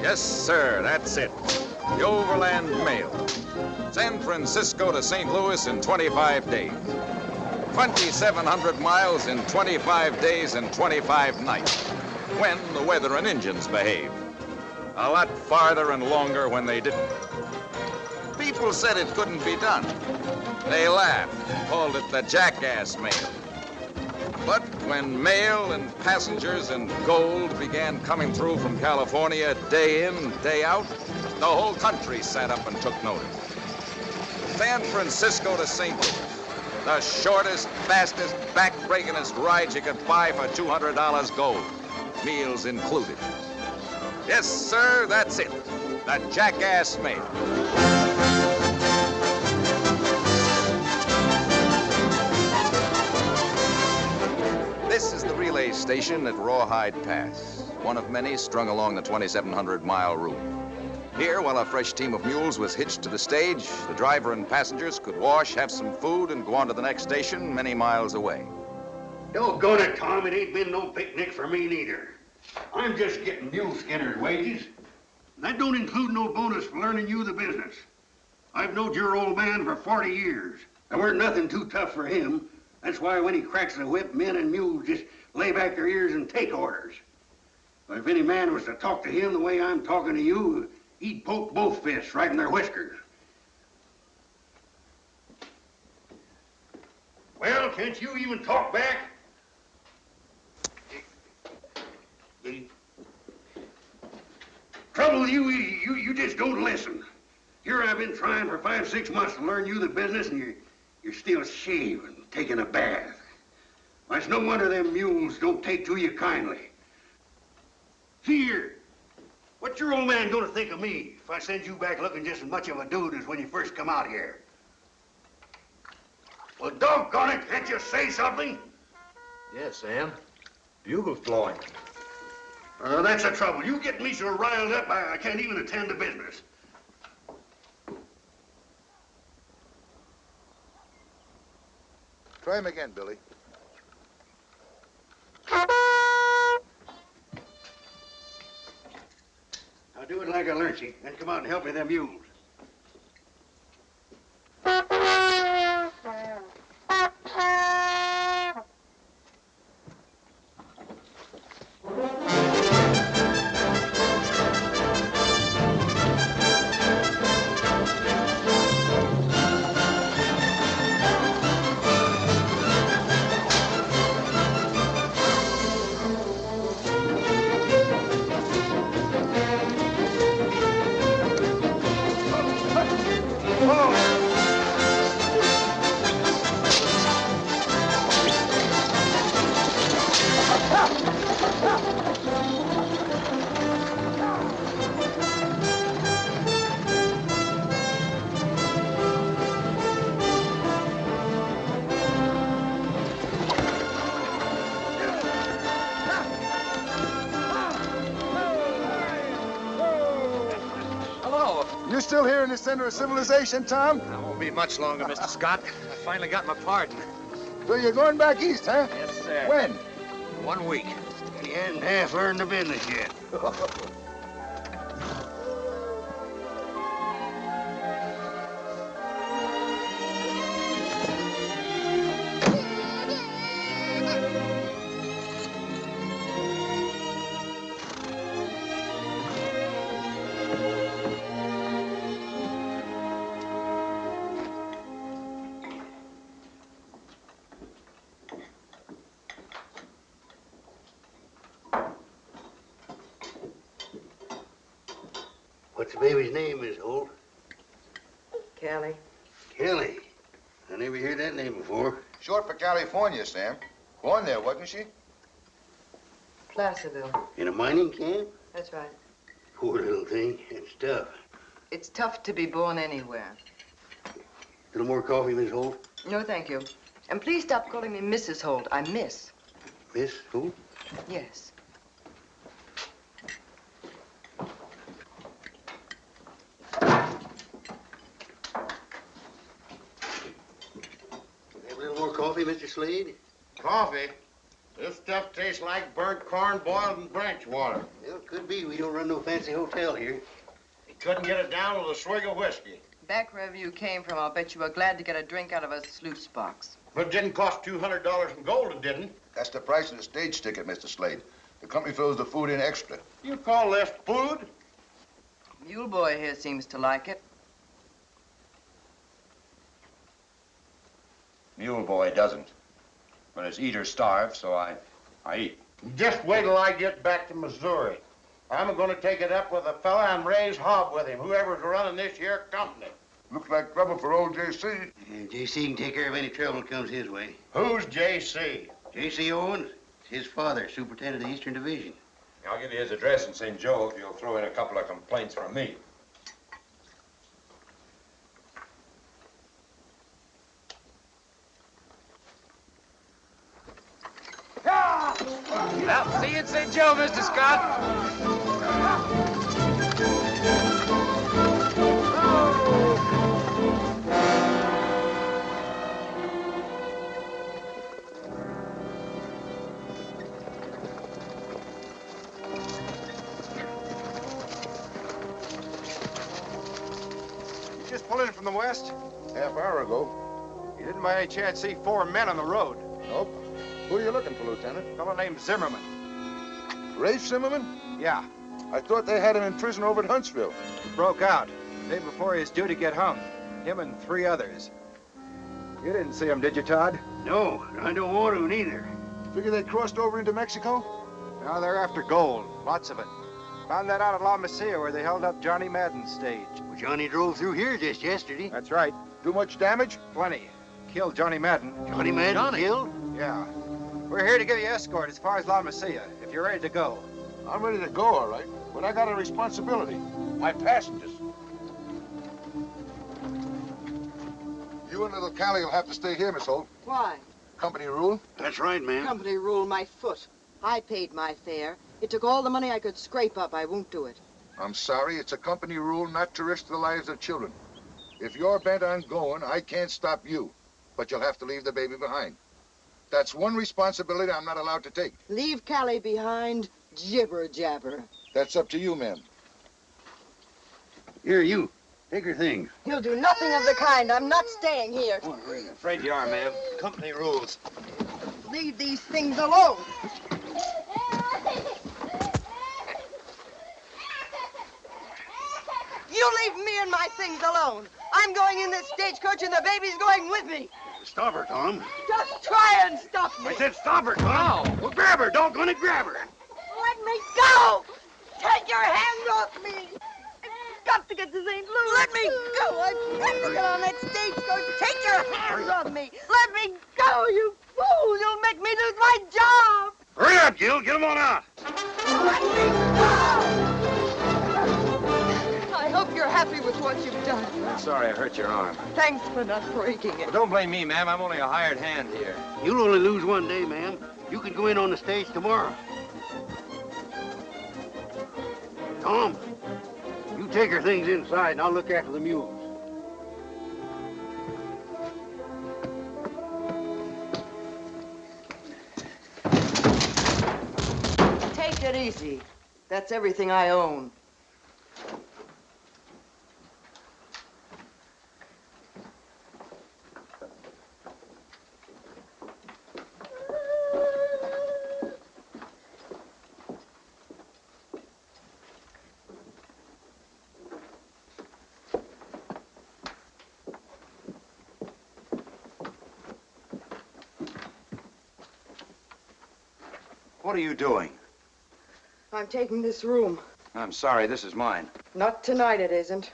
Yes, sir, that's it. The Overland Mail. San Francisco to St. Louis in 25 days. 2,700 miles in 25 days and 25 nights. When the weather and engines behave. A lot farther and longer when they didn't. People said it couldn't be done. They laughed, called it the jackass mail. But when mail and passengers and gold began coming through from California day in, day out, the whole country sat up and took notice. San Francisco to St. Louis, the shortest, fastest, back-breakingest ride you could buy for $200 gold, meals included. Yes, sir, that's it, the jackass mail. This is the relay station at Rawhide Pass, one of many strung along the 2,700-mile route. Here, while a fresh team of mules was hitched to the stage, the driver and passengers could wash, have some food, and go on to the next station many miles away. Doggone it, Tom, it ain't been no picnic for me neither. I'm just getting mule skinner's wages. And that don't include no bonus for learning you the business. I've knowed your old man for 40 years. There weren't nothing too tough for him. That's why when he cracks the whip, men and mules just lay back their ears and take orders. But if any man was to talk to him the way I'm talking to you, he'd poke both fists right in their whiskers. Well, can't you even talk back? The trouble with you just don't listen. Here I've been trying for 5-6 months to learn you the business, and you're still shaving, taking a bath. Why, it's no wonder them mules don't take to you kindly. See here, what's your old man gonna think of me if I send you back looking just as much of a dude as when you first come out here? Well, doggone it, can't you say something? Yes, Sam. Bugle's blowing. That's the trouble. You get me so riled up, I can't even attend to business. Try him again, Billy. Now do it like I learned you, then come out and help me them mules. You still here in the center of civilization, Tom? I won't be much longer, Mr. Scott. I finally got my pardon. So you're going back east, huh? Yes, sir. When? 1 week. You hadn't half earned the business yet. What's the baby's name, Miss Holt? Kelly. Kelly. I never heard that name before. Short for California, Sam. Born there, wasn't she? Placerville. In a mining camp? That's right. Poor little thing. It's tough. It's tough to be born anywhere. Little more coffee, Miss Holt? No, thank you. And please stop calling me Mrs. Holt. I'm Miss. Miss Holt? Yes. Have a little more coffee, Mr. Slade? Coffee? This stuff tastes like burnt corn boiled in branch water. Well, it could be. We don't run no fancy hotel here. He couldn't get it down with a swig of whiskey. Back wherever you came from, I'll bet you were glad to get a drink out of a sluice box. But it didn't cost $200 in gold, it didn't. That's the price of the stage ticket, Mr. Slade. The company throws the food in extra. You call this food? Mule boy here seems to like it. Mule boy doesn't. But his eaters starve, so I eat. Just wait till I get back to Missouri. I'm going to take it up with a fella and raise hob with him, whoever's running this here company. Looks like trouble for old J.C. J.C. can take care of any trouble that comes his way. Who's J.C.? J.C. Owens? His father, superintendent of the Eastern Division. I'll give you his address in St. Joe if you'll throw in a couple of complaints from me. Well, see you in St. Joe, Mr. Scott. You just pulled in from the west? Half hour ago. You didn't by any chance see 4 men on the road? Nope. Who are you looking for, Lieutenant? A fellow named Zimmerman. Rafe Zimmerman? Yeah. I thought they had him in prison over at Huntsville. He broke out. The day before he was due to get hung. Him and 3 others. You didn't see him, did you, Todd? No, I don't want to neither. Figure they crossed over into Mexico? No, they're after gold. Lots of it. Found that out at La Mesilla where they held up Johnny Madden's stage. Well, Johnny drove through here just yesterday. That's right. Do much damage? Plenty. Killed Johnny Madden. Johnny Madden killed? Yeah. We're here to give you escort as far as La Mesilla, if you're ready to go. I'm ready to go, all right. But I got a responsibility. My passengers. You and little Callie will have to stay here, Miss Holt. Why? Company rule? That's right, ma'am. Company rule my foot. I paid my fare. It took all the money I could scrape up. I won't do it. I'm sorry. It's a company rule not to risk the lives of children. If you're bent on going, I can't stop you. But you'll have to leave the baby behind. That's one responsibility I'm not allowed to take. Leave Callie behind, jibber jabber. That's up to you, ma'am. Here, you. Take her things. He'll do nothing of the kind. I'm not staying here. Afraid you are, ma'am. Company rules. Leave these things alone. You leave me and my things alone. I'm going in this stagecoach and the baby's going with me. Stop her, Tom. Just try and stop me. I said stop her, Tom. Well, grab her. Doggone it, grab her. Let me go. Take your hands off me. I've got to get to St. Louis. Let me go. I've got to get on that stagecoach. Take your hands off me. Let me go, you fool. You'll make me lose my job. Hurry up, Gil. Get him on out. Let me go. I hope you're happy with what you've done. I'm sorry I hurt your arm. Thanks for not breaking it. Well, don't blame me, ma'am. I'm only a hired hand here. You'll only lose one day, ma'am. You can go in on the stage tomorrow. Tom, you take her things inside and I'll look after the mules. Take it easy. That's everything I own. What are you doing? I'm taking this room. I'm sorry, this is mine. Not tonight, it isn't.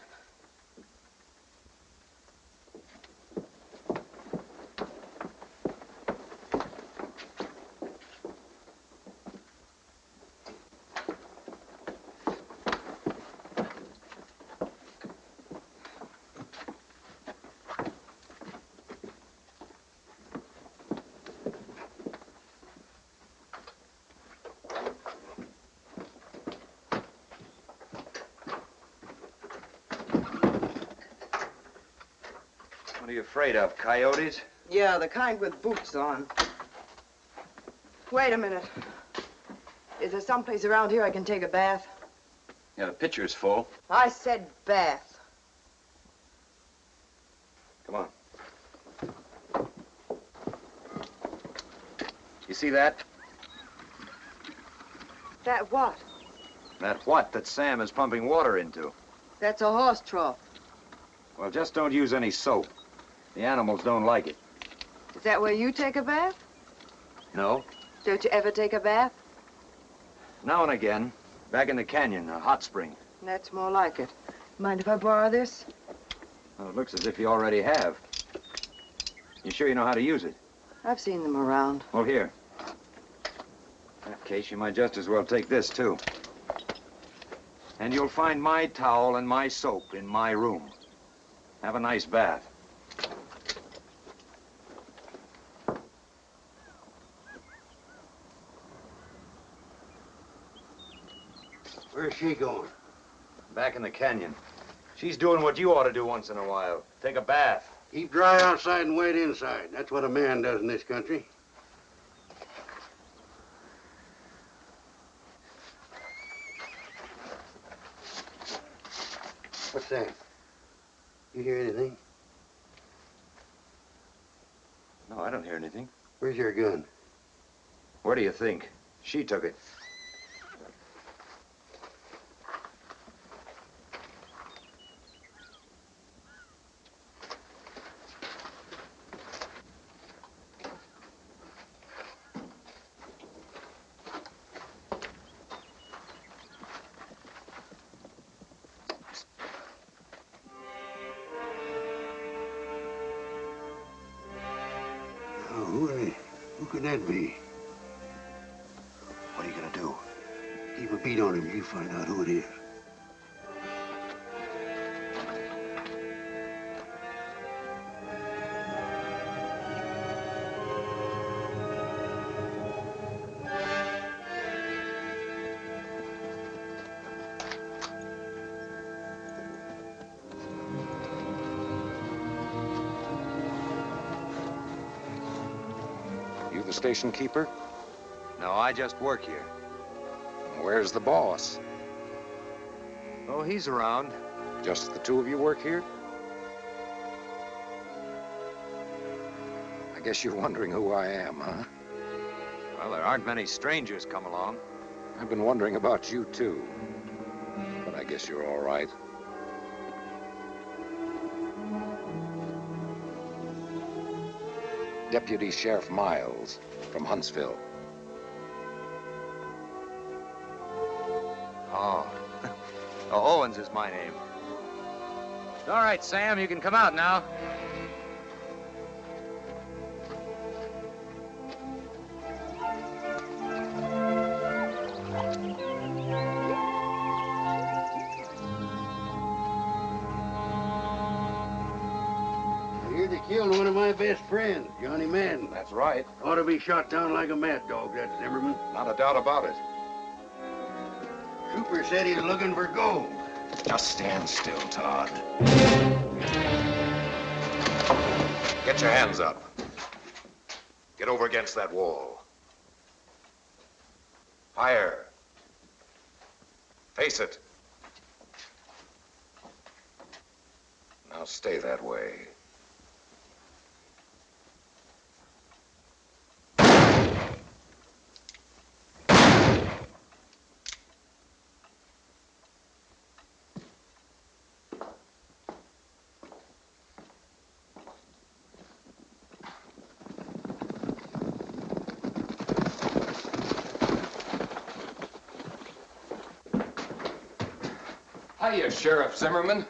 What are you afraid of, coyotes? Yeah, the kind with boots on. Wait a minute. Is there someplace around here I can take a bath? Yeah, the pitcher's full. I said bath. Come on. You see that? That what? That what that Sam is pumping water into. That's a horse trough. Well, just don't use any soap. The animals don't like it. Is that where you take a bath? No. Don't you ever take a bath? Now and again. Back in the canyon, a hot spring. That's more like it. Mind if I borrow this? Well, it looks as if you already have. You sure you know how to use it? I've seen them around. Well, here. In that case, you might just as well take this, too. And you'll find my towel and my soap in my room. Have a nice bath. Where's she going? Back in the canyon. She's doing what you ought to do once in a while. Take a bath. Keep dry outside and wet inside. That's what a man does in this country. What's that? You hear anything? No, I don't hear anything. Where's your gun? Where do you think? She took it. Who could that be? What are you gonna do? Keep a beat on him. You find out who it is. The station keeper? No, I just work here. Where's the boss? Oh, he's around. Just the two of you work here? I guess you're wondering who I am, huh? Well, there aren't many strangers come along. I've been wondering about you, too. But I guess you're all right. Deputy Sheriff Miles from Huntsville. Oh. Oh, Owens is my name. All right, Sam, you can come out now. Killed one of my best friends, Johnny Madden. That's right. Ought to be shot down like a mad dog, that Zimmerman. Not a doubt about it. Trooper said he's looking for gold. Just stand still, Todd. Get your hands up. Get over against that wall. Fire. Face it. Now stay that way. Hiya, Sheriff Zimmerman.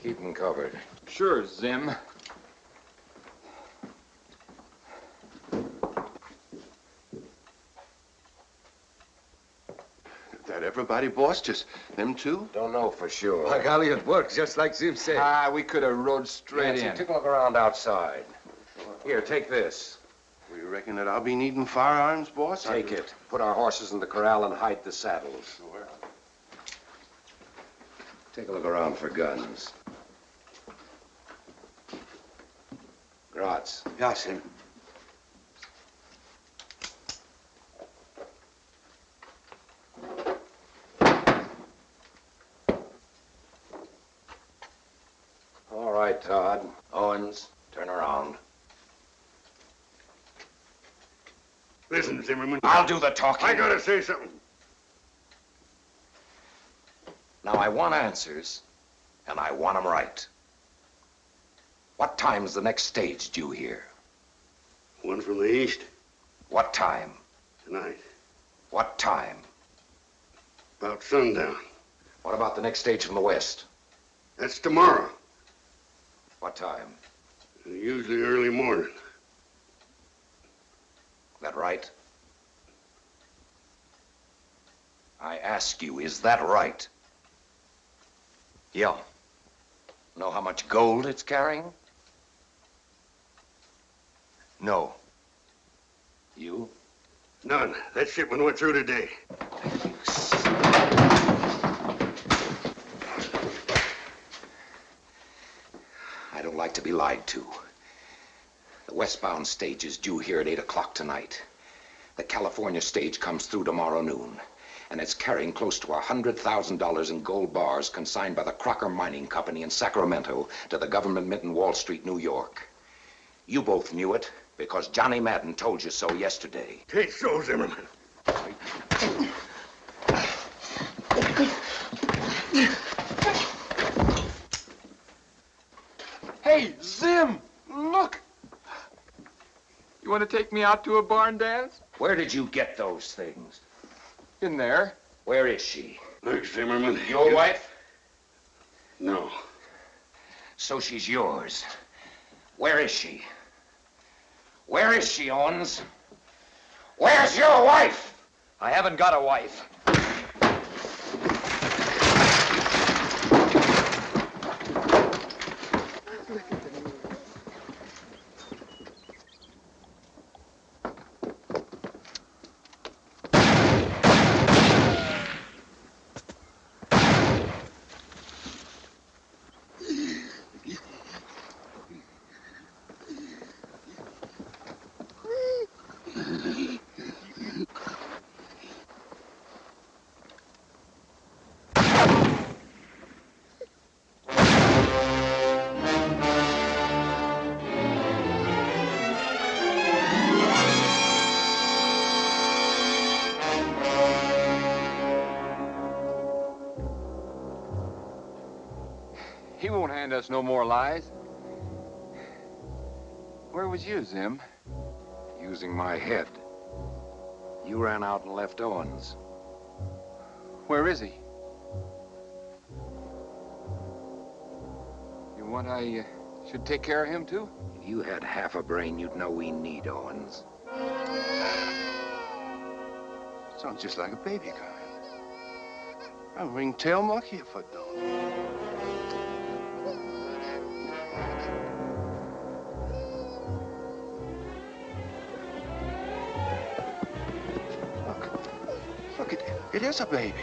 Keep them covered. Sure, Zim. That everybody, boss? Just them two? Don't know for sure. By golly, it works, just like Zim said. Ah, we could have rode straight in. Take a look around outside. Here, take this. We reckon that I'll be needing firearms, boss? Take it. Put our horses in the corral and hide the saddles. Sure. Take a look around for guns. Gratz. Yes, Sim. right, Todd. Owens, turn around. Listen, Zimmerman. I'll do the talking. I gotta say something. Now, I want answers, and I want them right. What time's the next stage due here? One from the east. What time? Tonight. What time? About sundown. What about the next stage from the west? That's tomorrow. What time? Usually early morning. That right? I ask you, is that right? Yeah. Know how much gold it's carrying? No. You? None. That shipment went through today. I don't like to be lied to. The westbound stage is due here at 8 o'clock tonight. The California stage comes through tomorrow noon, and it's carrying close to $100,000 in gold bars consigned by the Crocker Mining Company in Sacramento to the government mint in Wall Street, New York. You both knew it because Johnny Madden told you so yesterday. Take so, Zimmerman. Hey, Zim, look. You want to take me out to a barn dance? Where did you get those things? In there. Where is she? Look, Zimmerman. Your wife? No. So she's yours. Where is she? Where is she, Owens? Where's your wife? I haven't got a wife. He won't hand us no more lies. Where was you, Zim? Using my head. You ran out and left Owens. Where is he? You want I should take care of him, too? If you had half a brain, you'd know we need Owens. Sounds just like a baby crying. A ringtail monkey, a foot dog. Look, it is a baby.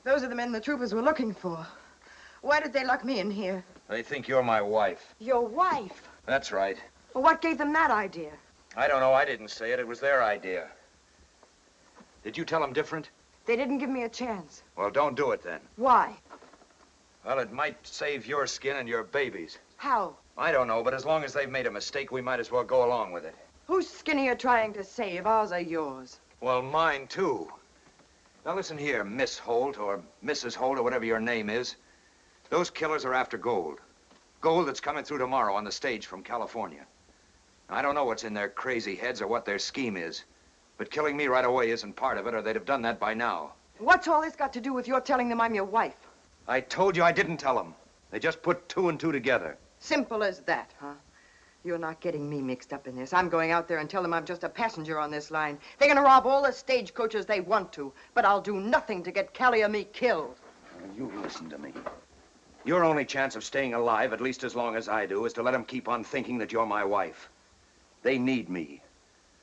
Those are the men the troopers were looking for. Why did they lock me in here? They think you're my wife. Your wife? That's right. Well, what gave them that idea? I don't know. I didn't say it. It was their idea. Did you tell them different? They didn't give me a chance. Well, don't do it then. Why? Well, it might save your skin and your baby's. How? I don't know, but as long as they've made a mistake, we might as well go along with it. Whose skin are you trying to save? Ours or yours? Well, mine, too. Now, listen here, Miss Holt, or Mrs. Holt, or whatever your name is. Those killers are after gold. Gold that's coming through tomorrow on the stage from California. I don't know what's in their crazy heads or what their scheme is, but killing me right away isn't part of it, or they'd have done that by now. What's all this got to do with your telling them I'm your wife? I told you I didn't tell them. They just put two and two together. Simple as that, huh? You're not getting me mixed up in this. I'm going out there and tell them I'm just a passenger on this line. They're gonna rob all the stagecoaches they want to, but I'll do nothing to get Callie or me killed. You listen to me. Your only chance of staying alive, at least as long as I do, is to let them keep on thinking that you're my wife. They need me.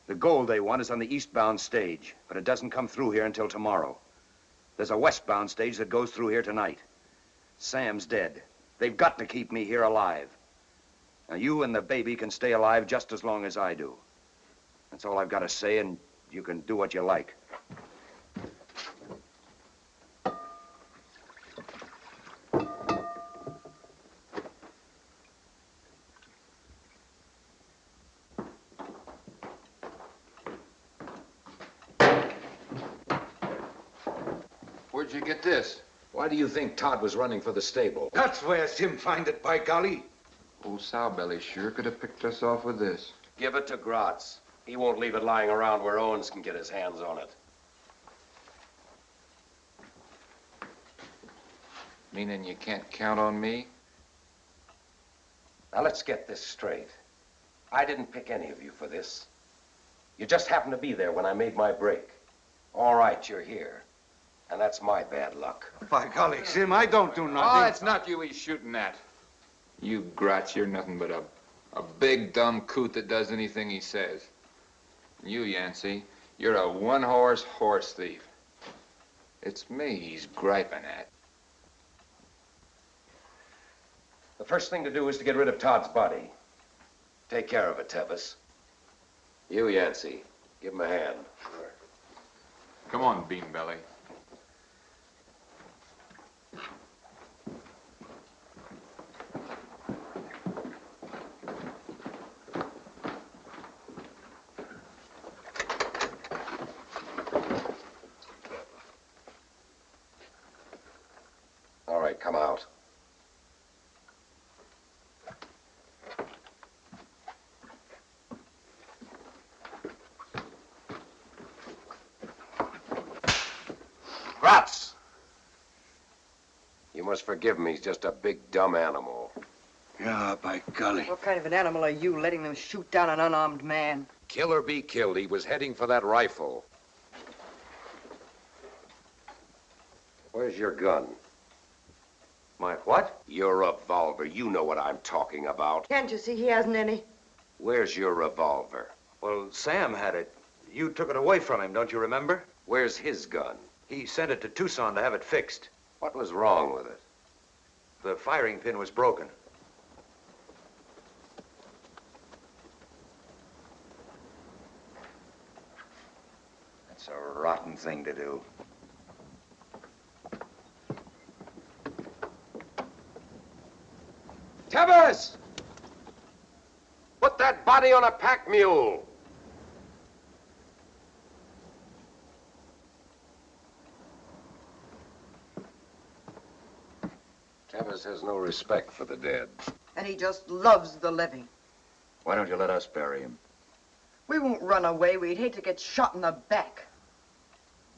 The gold they want is on the eastbound stage, but it doesn't come through here until tomorrow. There's a westbound stage that goes through here tonight. Sam's dead. They've got to keep me here alive. Now, you and the baby can stay alive just as long as I do. That's all I've got to say, and you can do what you like. Where'd you get this? Why do you think Todd was running for the stable? That's where Sim find it, by golly. Old Sowbelly sure could have picked us off with this. Give it to Gratz. He won't leave it lying around where Owens can get his hands on it. Meaning you can't count on me? Now, let's get this straight. I didn't pick any of you for this. You just happened to be there when I made my break. All right, you're here. And that's my bad luck. By golly, Sim, I don't do nothing. Oh, it's not you he's shooting at. You Gratz, you're nothing but a big, dumb coot that does anything he says. You, Yancey, you're a one-horse horse thief. It's me he's griping at. The first thing to do is to get rid of Todd's body. Take care of it, Tevis. You, Yancey, give him a hand. Come on, Beanbelly. All right, come out. Gratz! You must forgive him. He's just a big, dumb animal. Yeah, by golly. What kind of an animal are you, letting them shoot down an unarmed man? Kill or be killed, he was heading for that rifle. Where's your gun? My what? Your revolver. You know what I'm talking about. Can't you see he hasn't any? Where's your revolver? Well, Sam had it. You took it away from him, don't you remember? Where's his gun? He sent it to Tucson to have it fixed. What was wrong with it? The firing pin was broken. That's a rotten thing to do. Tevis! Put that body on a pack mule. Tevis has no respect for the dead. And he just loves the living. Why don't you let us bury him? We won't run away. We'd hate to get shot in the back.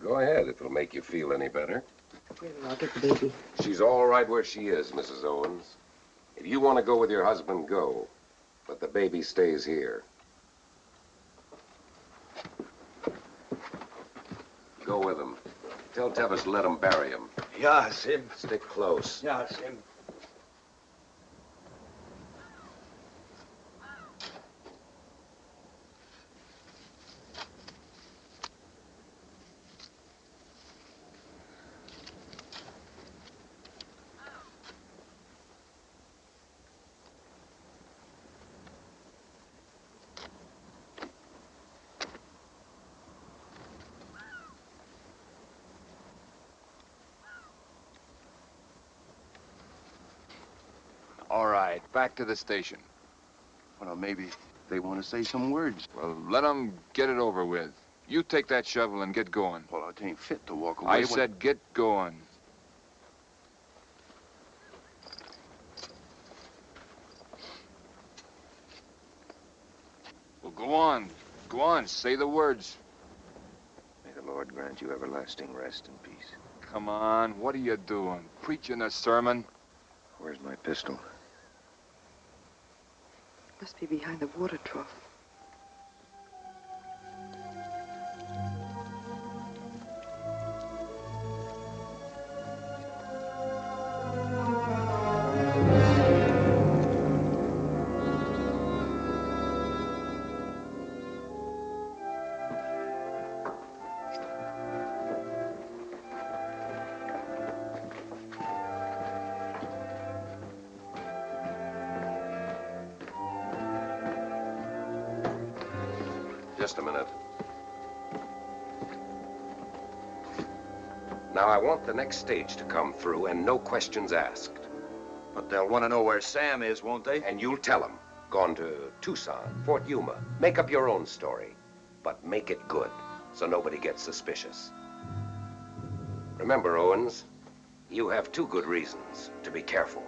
Go ahead, if it'll make you feel any better. Really, I'll get the baby. She's all right where she is, Mrs. Owens. If you want to go with your husband, go. But the baby stays here. Go with him. Tell Tevis to let him bury him. Yeah, Sim. Stick close. Yeah, Sim. All right, back to the station. Well, maybe they want to say some words. Well, let them get it over with. You take that shovel and get going. Well, it ain't fit to walk away. I said get going. Well, go on. Go on, say the words. May the Lord grant you everlasting rest and peace. Come on, what are you doing? Preaching a sermon? Where's my pistol? Must be behind the water trough. Just a minute. Now, I want the next stage to come through and no questions asked. But they'll want to know where Sam is, won't they? And you'll tell them. Gone to Tucson, Fort Yuma. Make up your own story, but make it good so nobody gets suspicious. Remember, Owens, you have 2 good reasons to be careful.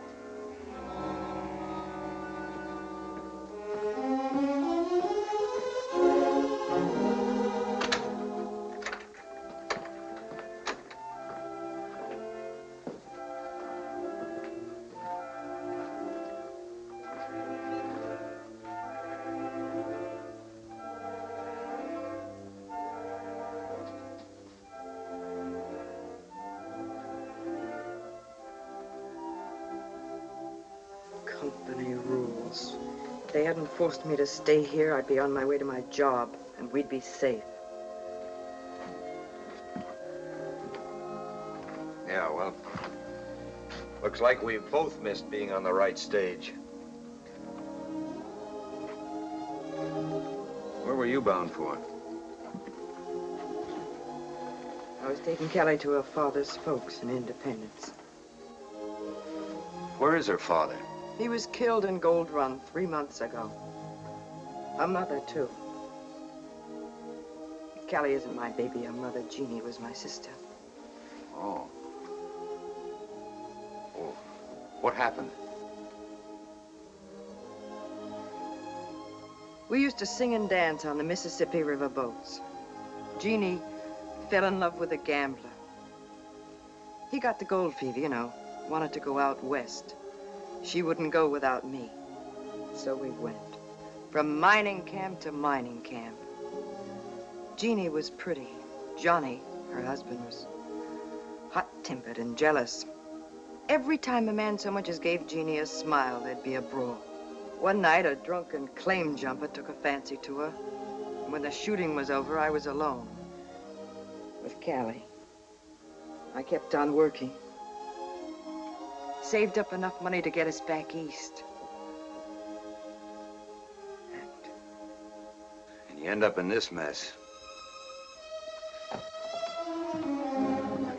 Company rules. If they hadn't forced me to stay here, I'd be on my way to my job, and we'd be safe. Yeah, well, looks like we've both missed being on the right stage. Where were you bound for? I was taking Kelly to her father's folks in Independence. Where is her father? He was killed in Gold Run 3 months ago. Her mother, too. Kelly isn't my baby. Her mother, Jeannie, was my sister. Oh. Oh. What happened? We used to sing and dance on the Mississippi River boats. Jeannie fell in love with a gambler. He got the gold fever, you know, wanted to go out west. She wouldn't go without me. So we went. From mining camp to mining camp. Jeannie was pretty. Johnny, her husband, was hot-tempered and jealous. Every time a man so much as gave Jeannie a smile, there'd be a brawl. One night, a drunken claim jumper took a fancy to her. And when the shooting was over, I was alone with Callie. I kept on working. Saved up enough money to get us back east. And you end up in this mess. I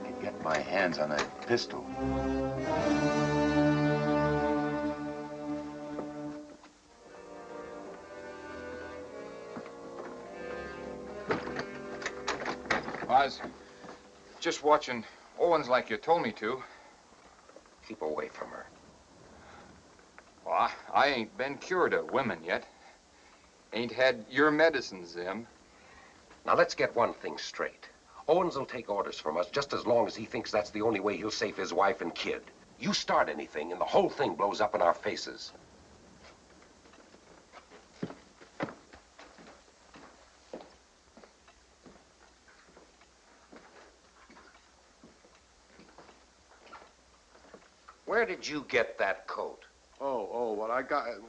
could get my hands on a pistol. I was just watching Owens like you told me to. Keep away from her. Well, I ain't been cured of women yet. Ain't had your medicine, Zim. Now, let's get one thing straight. Owens will take orders from us just as long as he thinks that's the only way he'll save his wife and kid. You start anything, and the whole thing blows up in our faces. Where did you get that coat? Well, I got it.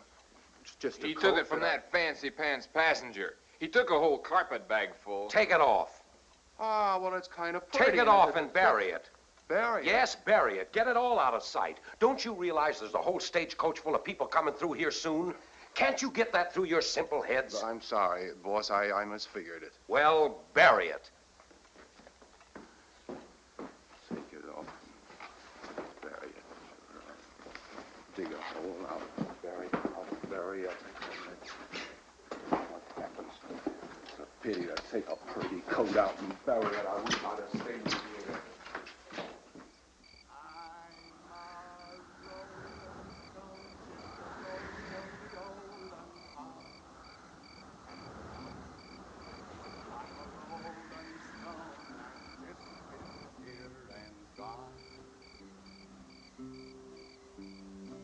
It's just a He coat took it from that fancy pants passenger. He took a whole carpet bag full. Take it off. Ah, well, it's kind of pretty. Take it off and bury it. Bury it? Yes, bury it. Get it all out of sight. Don't you realize there's a whole stagecoach full of people coming through here soon? Can't you get that through your simple heads? I'm sorry, boss. I misfigured it. Well, bury it. Take it off. Bury it. Dig a hole out. Bury it. I'll bury it. What happens? It's a pity to take a pretty coat out and bury it. I wouldn't want to stay here.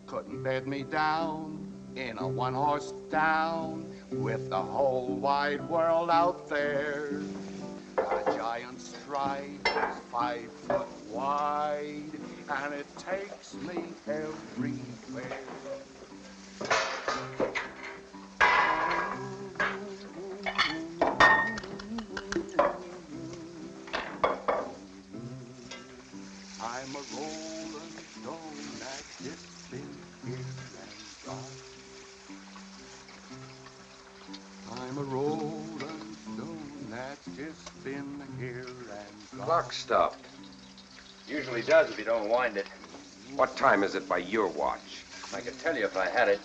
Couldn't bed me down in a one-horse town with the whole wide world out there. A giant stride is 5 foot wide, and it takes me everywhere. I'm a rolling stone that gets in here and gone. I'm a rolling Clock stopped. Usually does if you don't wind it. What time is it by your watch? I could tell you if I had it.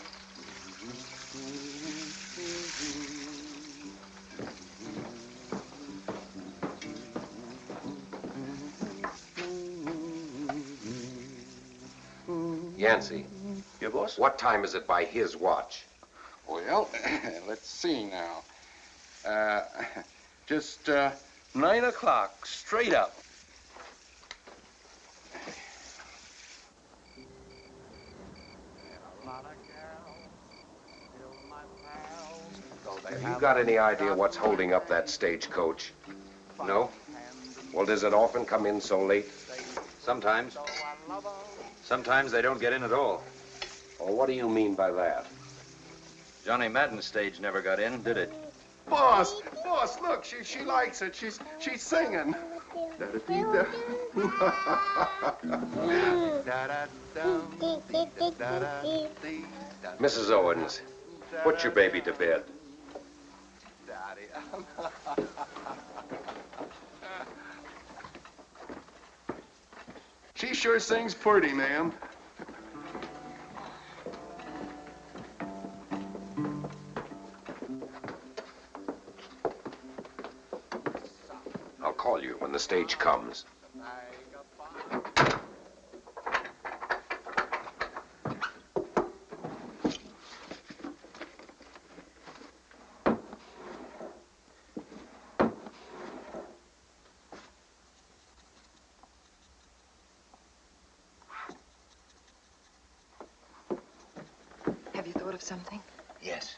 Yancey. Yeah, boss? What time is it by his watch? Well, let's see now. Just 9 o'clock, straight up. Have you got any idea what's holding up that stagecoach? No? Well, does it often come in so late? Sometimes. Sometimes they don't get in at all. Well, what do you mean by that? Johnny Madden's stage never got in, did it? Boss, look, she likes it. She's singing. Mrs. Owens, put your baby to bed. She sure sings pretty, ma'am. I'll call you when the stage comes. Have you thought of something? Yes.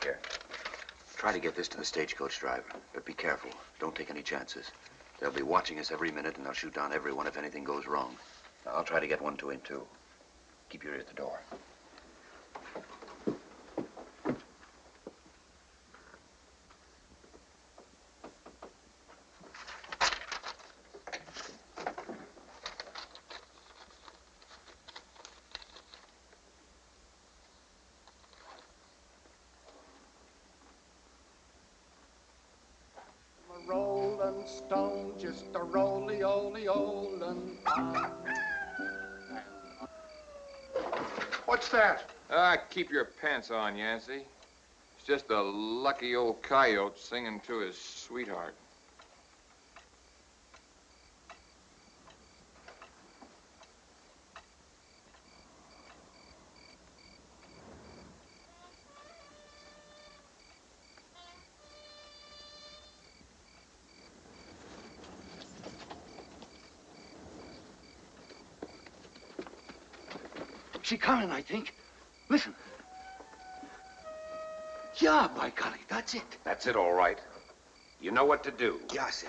Here. Try to get this to the stagecoach driver, but be careful. Don't take any chances. They'll be watching us every minute, and they'll shoot down everyone if anything goes wrong. Now, I'll try to get one to him, too. Keep your ear at the door. Rollin Stone, just a roly-oly-olin'. What's that? Keep your pants on, Yancey. It's just a lucky old coyote singing to his sweetheart. She coming, I think. Listen. Yeah, by golly, that's it. That's it, all right. You know what to do. Yes,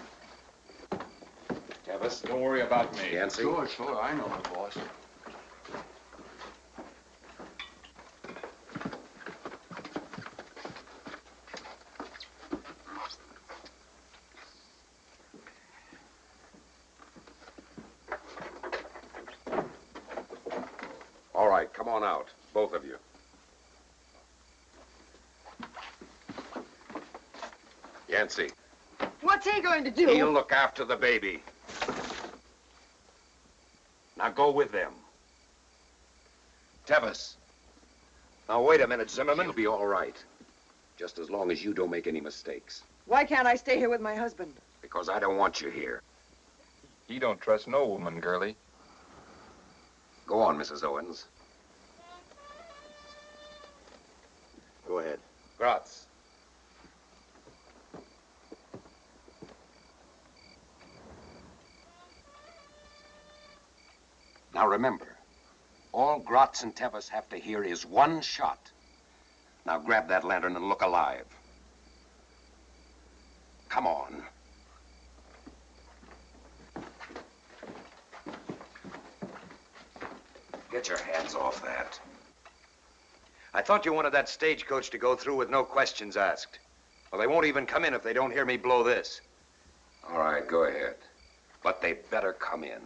Tevis. Don't worry about me. Yancey. Sure, I know it, boss. All right, come on out, both of you. Yancey. What's he going to do? He'll look after the baby. Now go with them. Tevis. Now, wait a minute, Zimmerman. He'll be all right. Just as long as you don't make any mistakes. Why can't I stay here with my husband? Because I don't want you here. He don't trust no woman, girlie. Go on, Mrs. Owens. Go ahead. Gratz. Now remember, all Gratz and Tevis have to hear is one shot. Now grab that lantern and look alive. Come on. Get your hands off that. I thought you wanted that stagecoach to go through with no questions asked. Well, they won't even come in if they don't hear me blow this. All right, go ahead. But they better come in.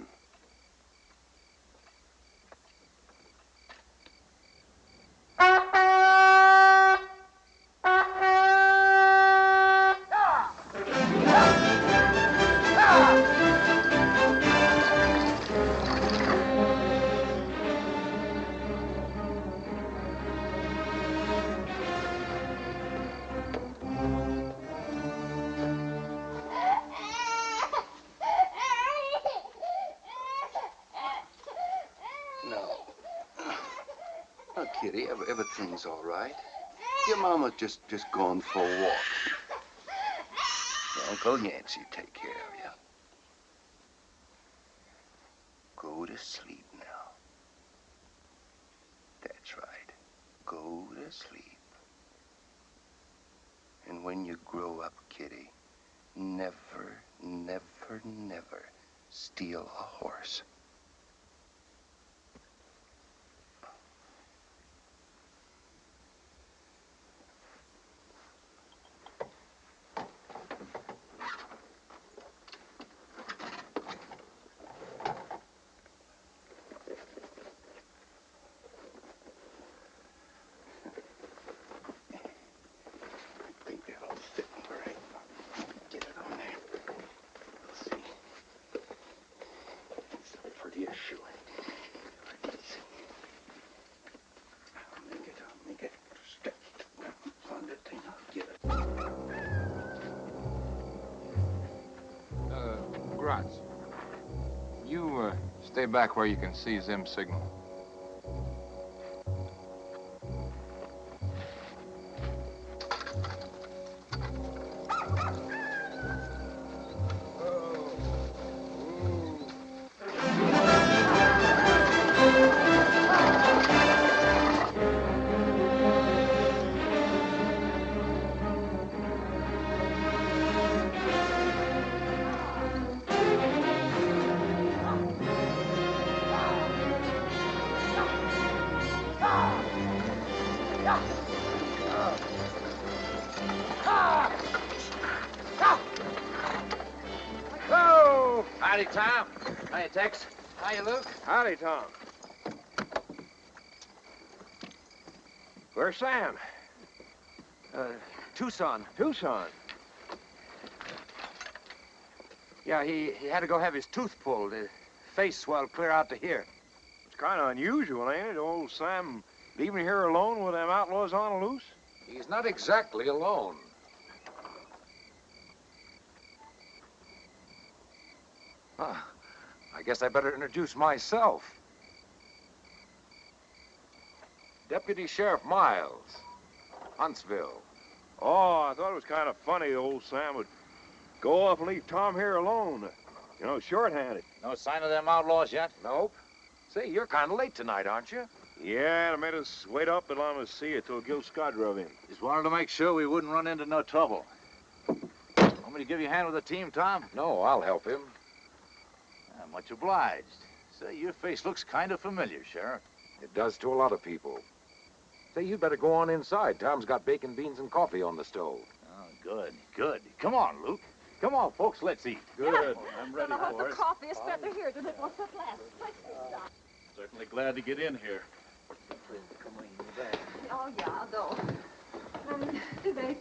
Kitty, everything's all right. Your mama just gone for a walk. Uncle Yancey take care of you. Go to sleep now. That's right. Go to sleep. And when you grow up, Kitty, never, never, never steal a horse. You stay back where you can see Zim's signal. Howdy, Tom. Hiya, Tex. Hiya, Luke. Howdy, Tom. Where's Sam? Tucson. Tucson. Yeah, he had to go have his tooth pulled. His face swelled clear out to here. It's kind of unusual, ain't it? Old Sam leaving here alone with them outlaws on the loose? He's not exactly alone. I guess I better introduce myself. Deputy Sheriff Miles, Huntsville. Oh, I thought it was kind of funny old Sam would go off and leave Tom here alone. You know, short-handed. No sign of them outlaws yet? Nope. Say, you're kind of late tonight, aren't you? Yeah, they made us wait up at Lamasia till Gil Scott drove in. Just wanted to make sure we wouldn't run into no trouble. Want me to give you a hand with the team, Tom? No, I'll help him. Much obliged. Say, your face looks kind of familiar, Sheriff. It does to a lot of people. Say, you'd better go on inside. Tom's got bacon, beans, and coffee on the stove. Oh, good, good. Come on, Luke. Come on, folks, let's eat. Good. I'm ready I hope for the it. coffee is better here than it was at last. Certainly glad to get in here. Oh, ja, då. Men du vet,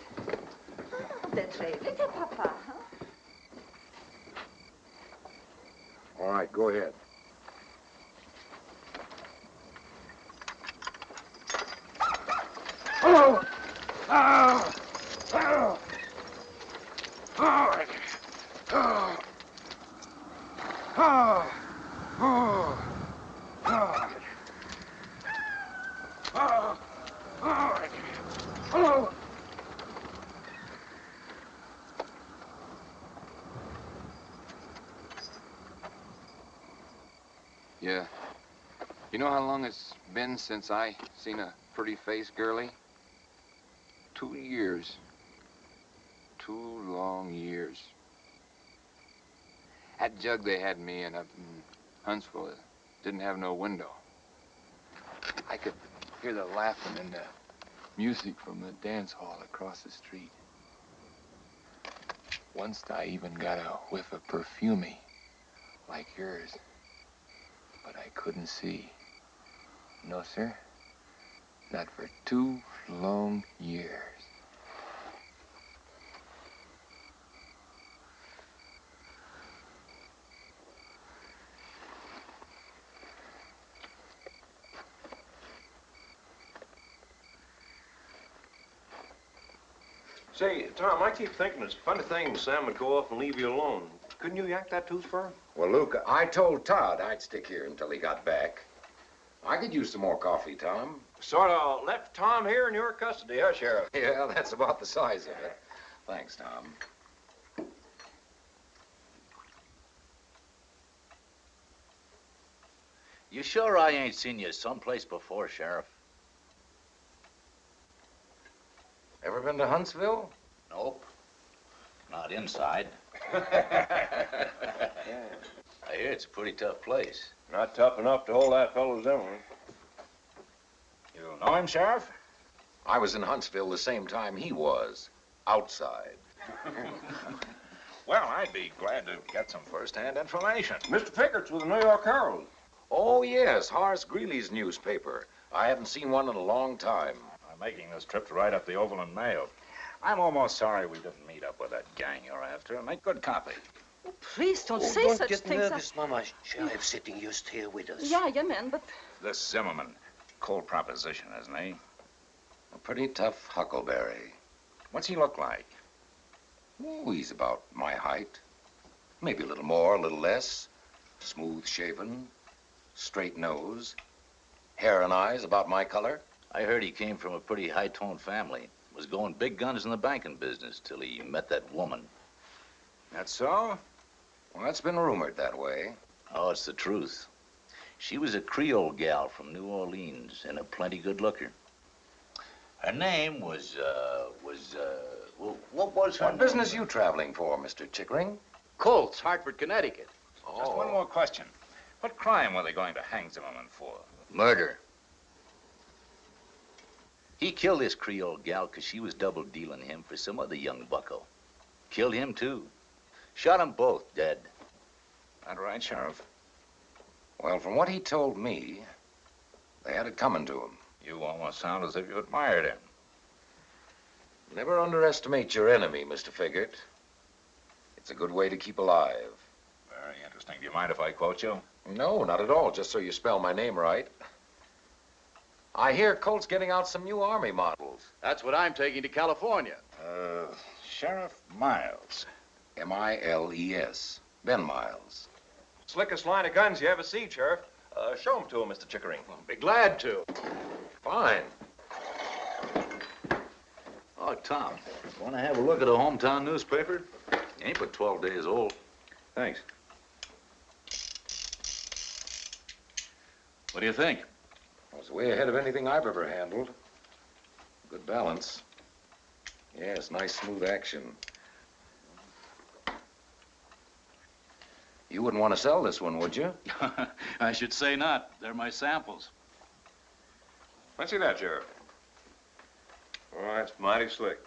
det är trevligt att pappa. All right, go ahead. Oh! Oh! Oh! Oh! Oh! Oh! Oh! Oh! Oh! Oh! Yeah. You know how long it's been since I seen a pretty-faced girlie? 2 years. 2 long years. That jug they had me in up in Huntsville didn't have no window. I could hear the laughing and the music from the dance hall across the street. Once I even got a whiff of perfumey, like yours. But I couldn't see. No, sir. Not for 2 long years. Say, Tom, I keep thinking it's a funny thing Sam would go off and leave you alone. Couldn't you yank that tooth for him? Well, Luke, I told Todd I'd stick here until he got back. I could use some more coffee, Tom. Sort of left Tom here in your custody, huh, Sheriff? Yeah, that's about the size of it. Thanks, Tom. You sure I ain't seen you someplace before, Sheriff? Ever been to Huntsville? Nope. Not inside. I hear it's a pretty tough place. Not tough enough to hold that fellow Zimmerman. You know him, Sheriff? I was in Huntsville the same time he was. Outside. Well, I'd be glad to get some first-hand information. Mr. Fickert's with the New York Herald. Oh, yes, Horace Greeley's newspaper. I haven't seen one in a long time. I'm making this trip to write up the Overland Mail. I'm almost sorry we didn't meet up with that gang you're after and make good copy. Oh, please don't say don't such get things. nervous, Mama. Sheriff's sitting just here with us. Yeah, man, but... This Zimmerman, cold proposition, isn't he? A pretty tough huckleberry. What's he look like? Oh, he's about my height. Maybe a little more, a little less. Smooth-shaven, straight nose, hair and eyes about my color. I heard he came from a pretty high-toned family. Was going big guns in the banking business till he met that woman. That's so? Well, that's been rumored that way. Oh, it's the truth. She was a Creole gal from New Orleans and a plenty good looker. Her name was, what was her What name? business you traveling for, Mr. Chickering? Colts, Hartford, Connecticut. Just one more question. What crime were they going to hang Zimmerman for? Murder. He killed this Creole gal because she was double-dealing him for some other young bucko. Killed him, too. Shot them both dead. That right, Sheriff? Well, from what he told me, they had it coming to him. You almost sound as if you admired him. Never underestimate your enemy, Mr. Figgert. It's a good way to keep alive. Very interesting. Do you mind if I quote you? No, not at all, just so you spell my name right. I hear Colt's getting out some new Army models. That's what I'm taking to California. Sheriff Miles. M-I-L-E-S. Ben Miles. Slickest line of guns you ever see, Sheriff. Show them to him, Mr. Chickering. I'll be glad to. Fine. Oh, Tom, want to have a look at a hometown newspaper? Ain't but 12 days old. Thanks. What do you think? I was way ahead of anything I've ever handled. Good balance. Yes, nice smooth action. You wouldn't want to sell this one, would you? I should say not. They're my samples. Let's see that, Sheriff. Oh, that's mighty slick.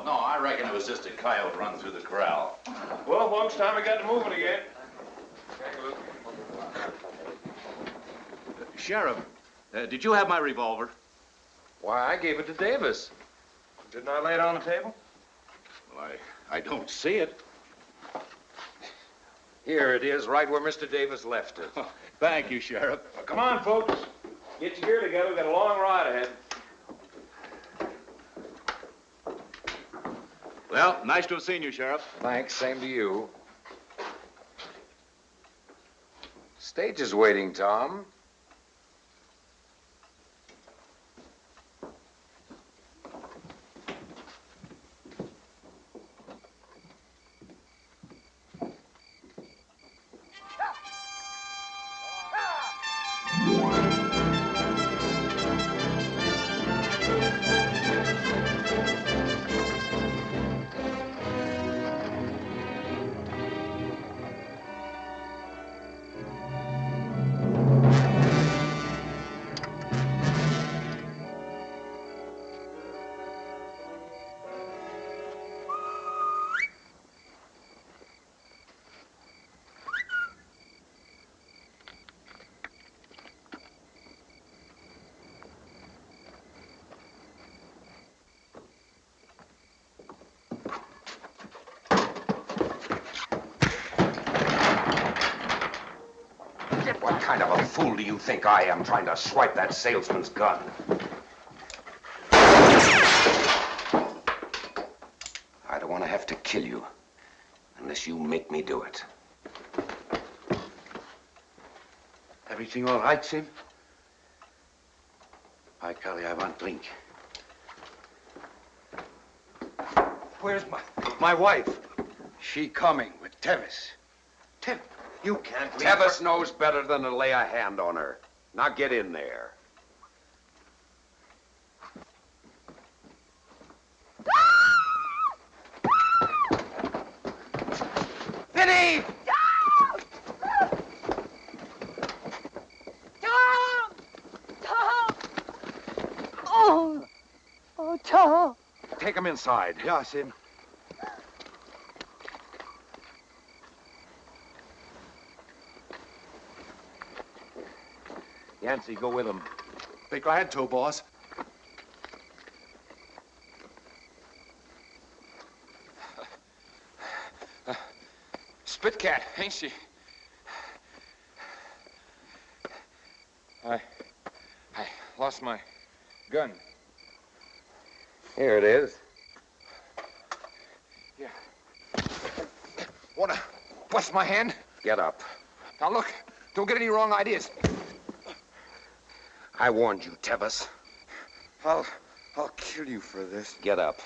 No, I reckon it was just a coyote run through the corral. Well, folks, time we got to moving again. Sheriff, did you have my revolver? Why, I gave it to Davis. Didn't I lay it on the table? Well, I don't see it. Here it is, right where Mr. Davis left it. Thank you, Sheriff. Well, come on, folks. Get your gear together. We've got a long ride ahead. Well, nice to have seen you, Sheriff. Thanks, same to you. Stage is waiting, Tom. What kind of a fool do you think I am trying to swipe that salesman's gun? I don't want to have to kill you unless you make me do it. Everything all right, Sim? I, Callie, I want drink. Where's my wife? She coming with Tevis. You can't leave Tevis knows better than to lay a hand on her. Now get in there. Vinny! Tom! Tom! Oh, Tom. Take him inside. Yeah, Sim. Yancey, go with him. Be glad to, boss. Spit cat, ain't she? I lost my gun. Here it is. Yeah. Wanna bust my hand? Get up. Now look, don't get any wrong ideas. I warned you, Tevis. I'll kill you for this. Get up.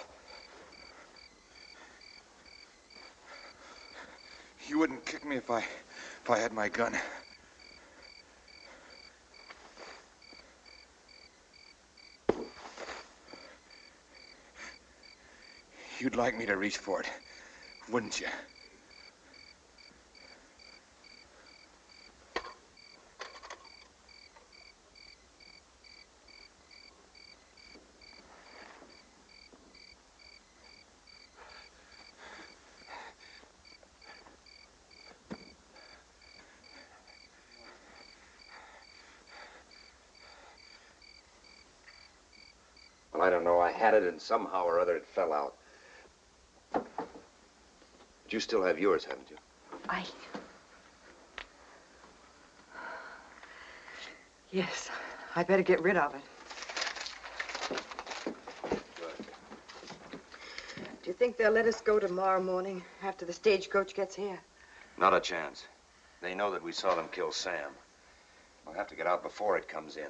You wouldn't kick me if I had my gun. You'd like me to reach for it, wouldn't you? Well, I don't know. I had it, and somehow or other it fell out. But you still have yours, haven't you? Yes, I better get rid of it. Do you think they'll let us go tomorrow morning after the stagecoach gets here? Not a chance. They know that we saw them kill Sam. We'll have to get out before it comes in.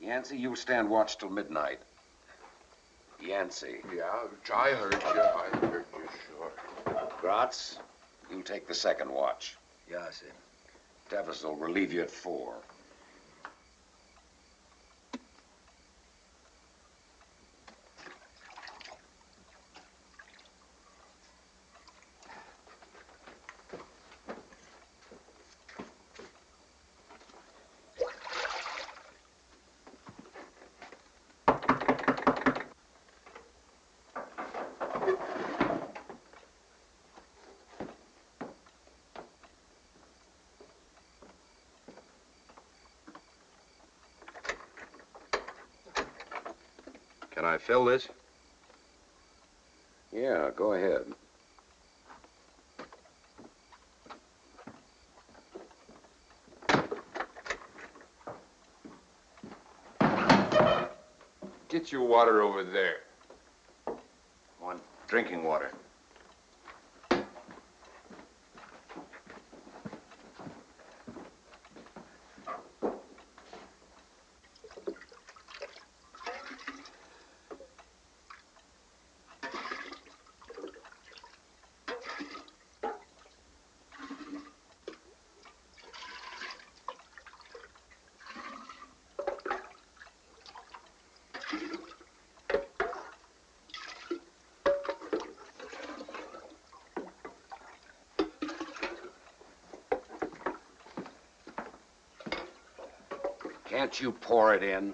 Yancey, you stand watch till midnight. Yancey. Yeah, I heard you, sure. Gratz, you take the second watch. Yeah, Sim. Tevis will relieve you at 4. Can I fill this? Yeah, go ahead. Get your water over there. Want drinking water. Can't you pour it in?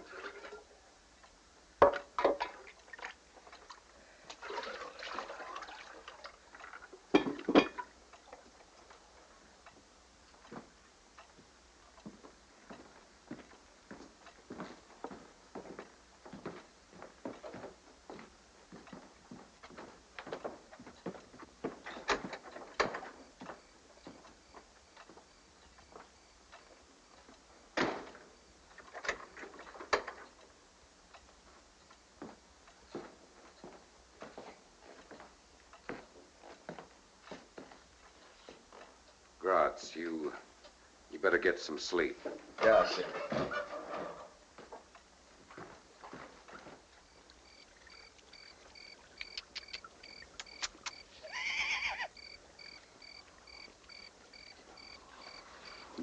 Gratz, you better get some sleep. Yeah, sir.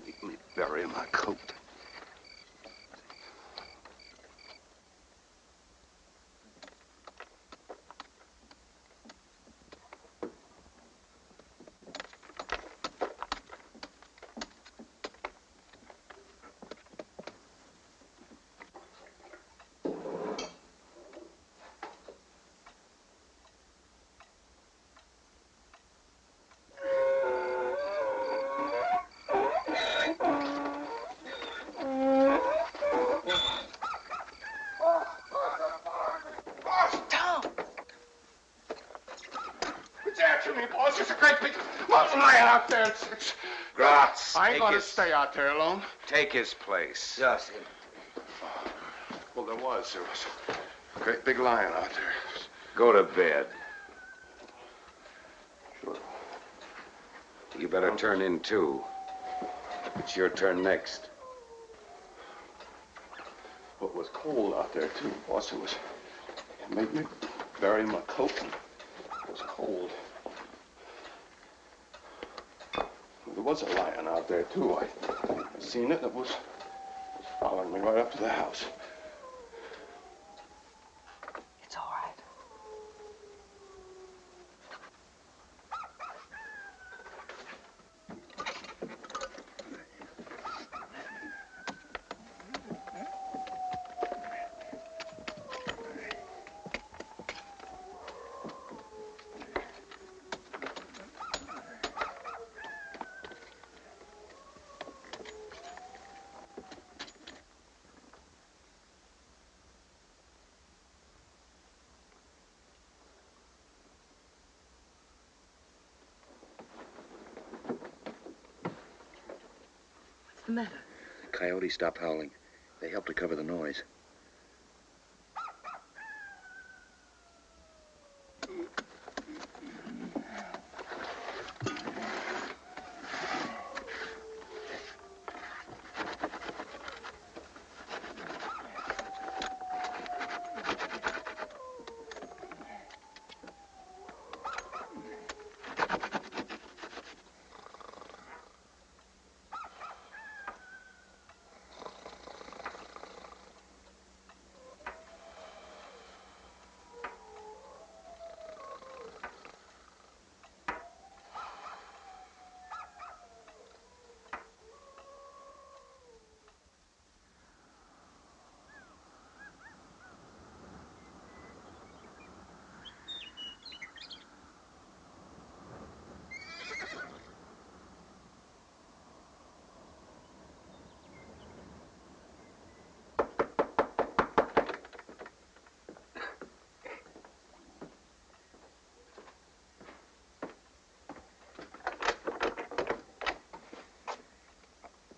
Make me bury my coat. There's a great big mountain lion out there. Gratz, I ain't gonna stay out there alone. Take his place. Yes, sir. Well, there was a great big lion out there. Go to bed. Sure. You better turn in, too. It's your turn next. Well, it was cold out there, too, boss. It made me bury my coat. It was cold. There was a lion out there, too. I seen it. It was following me right up to the house. It's all right. What's the matter? The coyote stopped howling. They helped to cover the noise.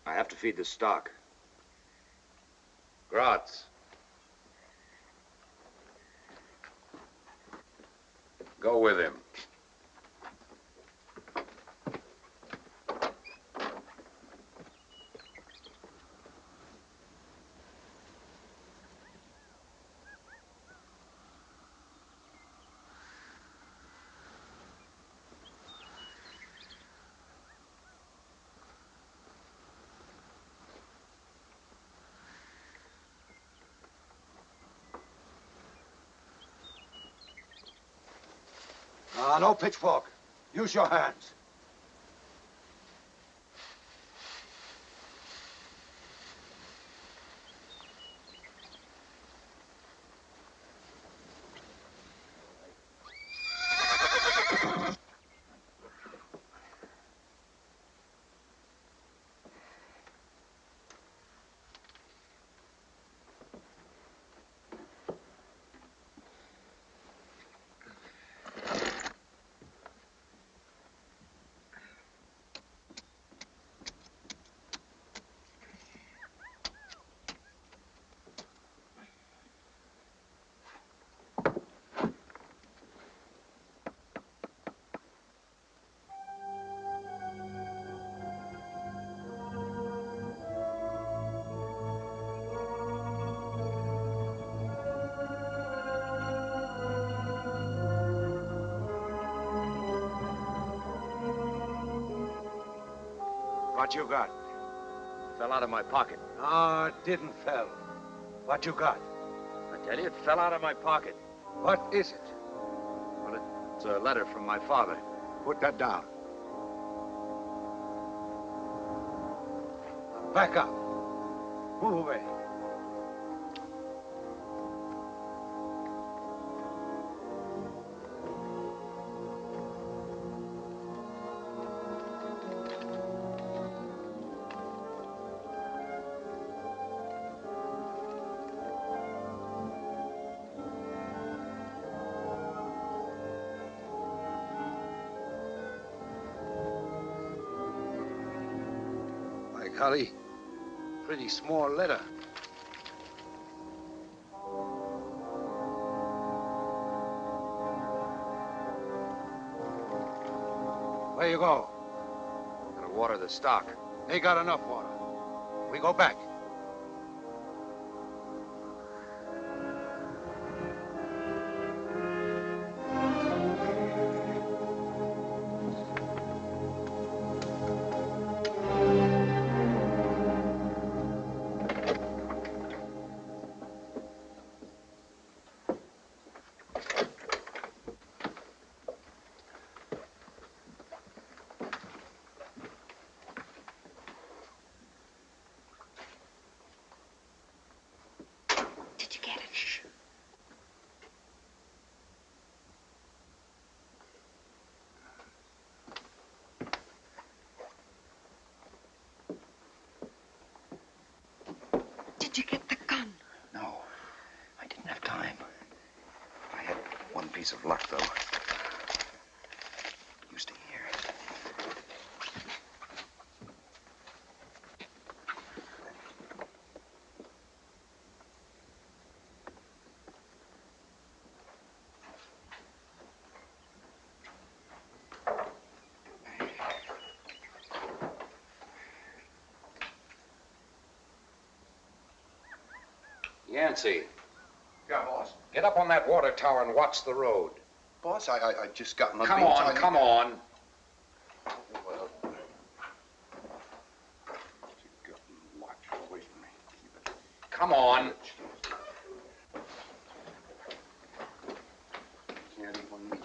I have to feed the stock. Gratz. Go with him. No pitchfork. Use your hands. What you got? Fell out of my pocket. No, it didn't fell. What you got? I tell you, it fell out of my pocket. What is it? Well, it's a letter from my father. Put that down. Back up. Move away. Golly, pretty small letter. Where you go? Gotta water the stock. They got enough water. We go back. Did you get the gun? No, I didn't have time. I had one piece of luck, though. You stay here. Yancey, Yeah, boss. get up on that water tower and watch the road. Boss, I just got my Come beans. on, come on. Well, you got watch away from me. Keep it. Come on. Can't even meet.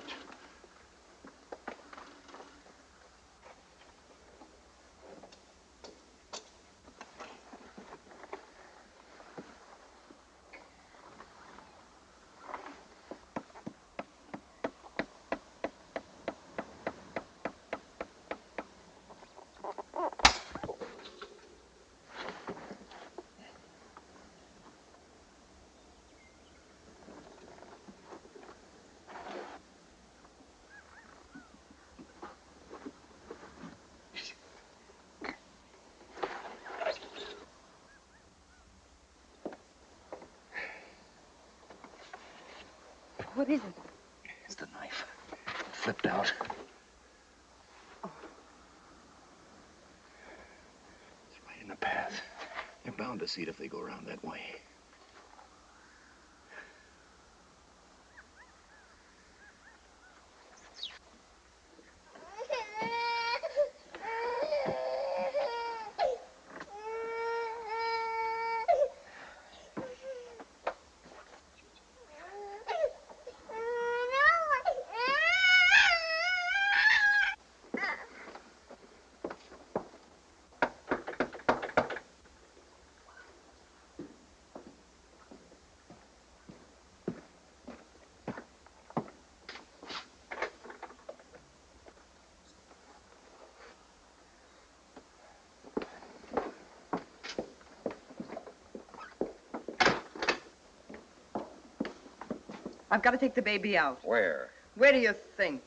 What is it? It's the knife. It flipped out. It's right in the path. They're bound to see it if they go around that way. I've got to take the baby out. Where? Where do you think?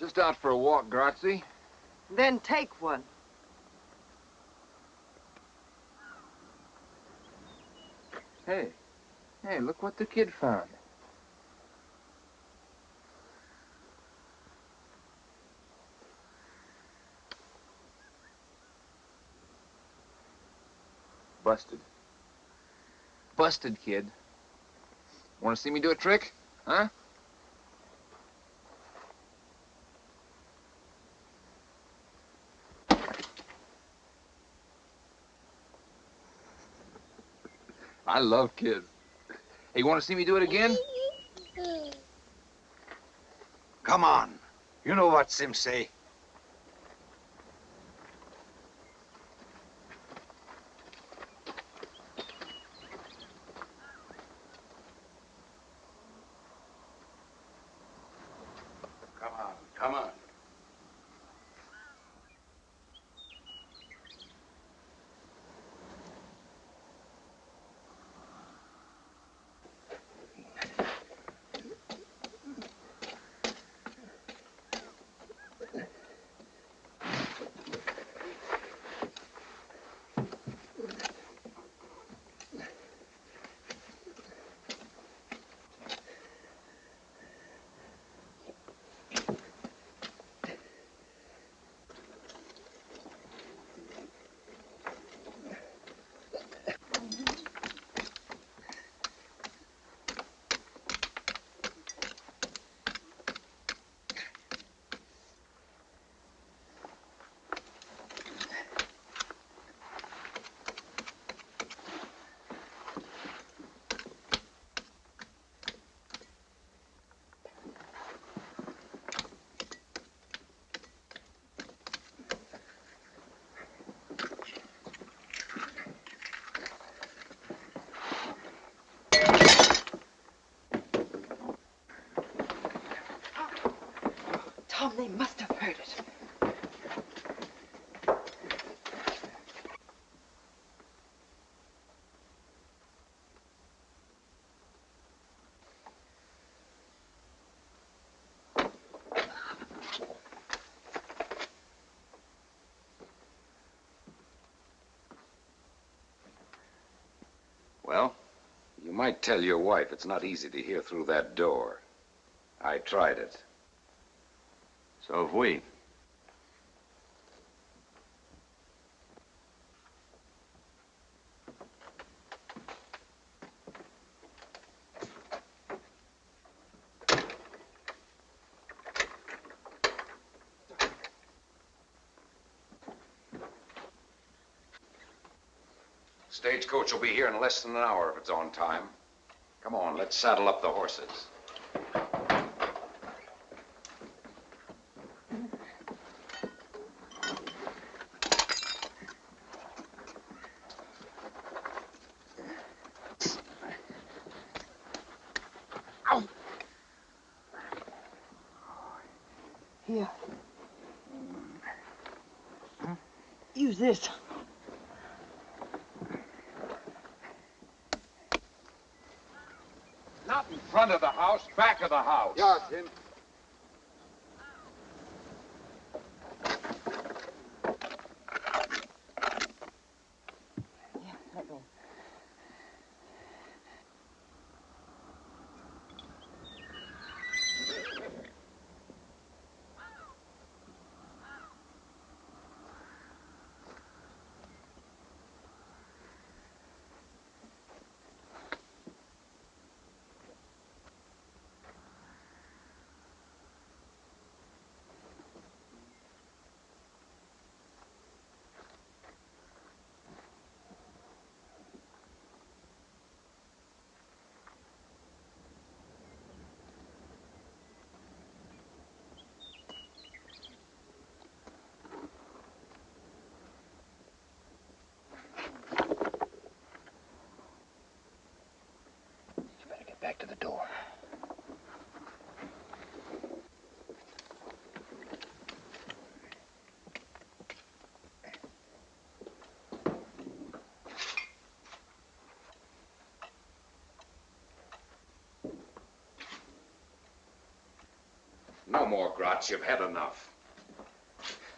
Just out for a walk, Grazie. Then take one. Hey, look what the kid found. Busted. Busted, kid. Want to see me do a trick? Huh? I love kids. Hey, you want to see me do it again? Come on. You know what Sims say. Come on. Tom, they must have heard it. Well, you might tell your wife it's not easy to hear through that door. I tried it. So have we. Stagecoach will be here in less than an hour if it's on time. Come on, let's saddle up the horses. Here. Use this. Not in front of the house, back of the house. Yeah, Tim. Let me. No more grots. You've had enough.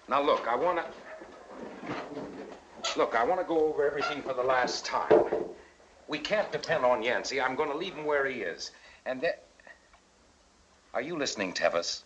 Now, look, I want to go over everything for the last time. We can't depend on Yancey. I'm going to leave him where he is. And then... Are you listening, Tevis?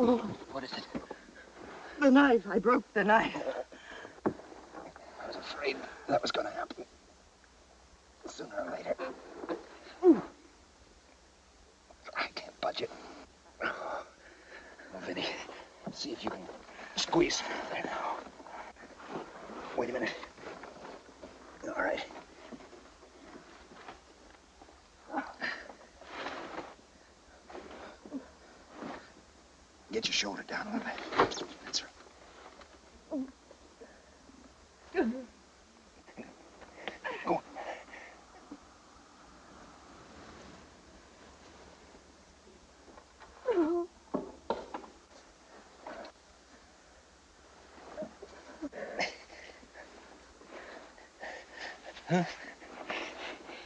Oh. What is it? The knife. I broke the knife. I was afraid that was going to happen. Sooner or later. I can't budge it. Oh, Vinny, see if you can squeeze. There now. Wait a minute. All right. Get your shoulder down a little bit. That's right. Go on. Huh?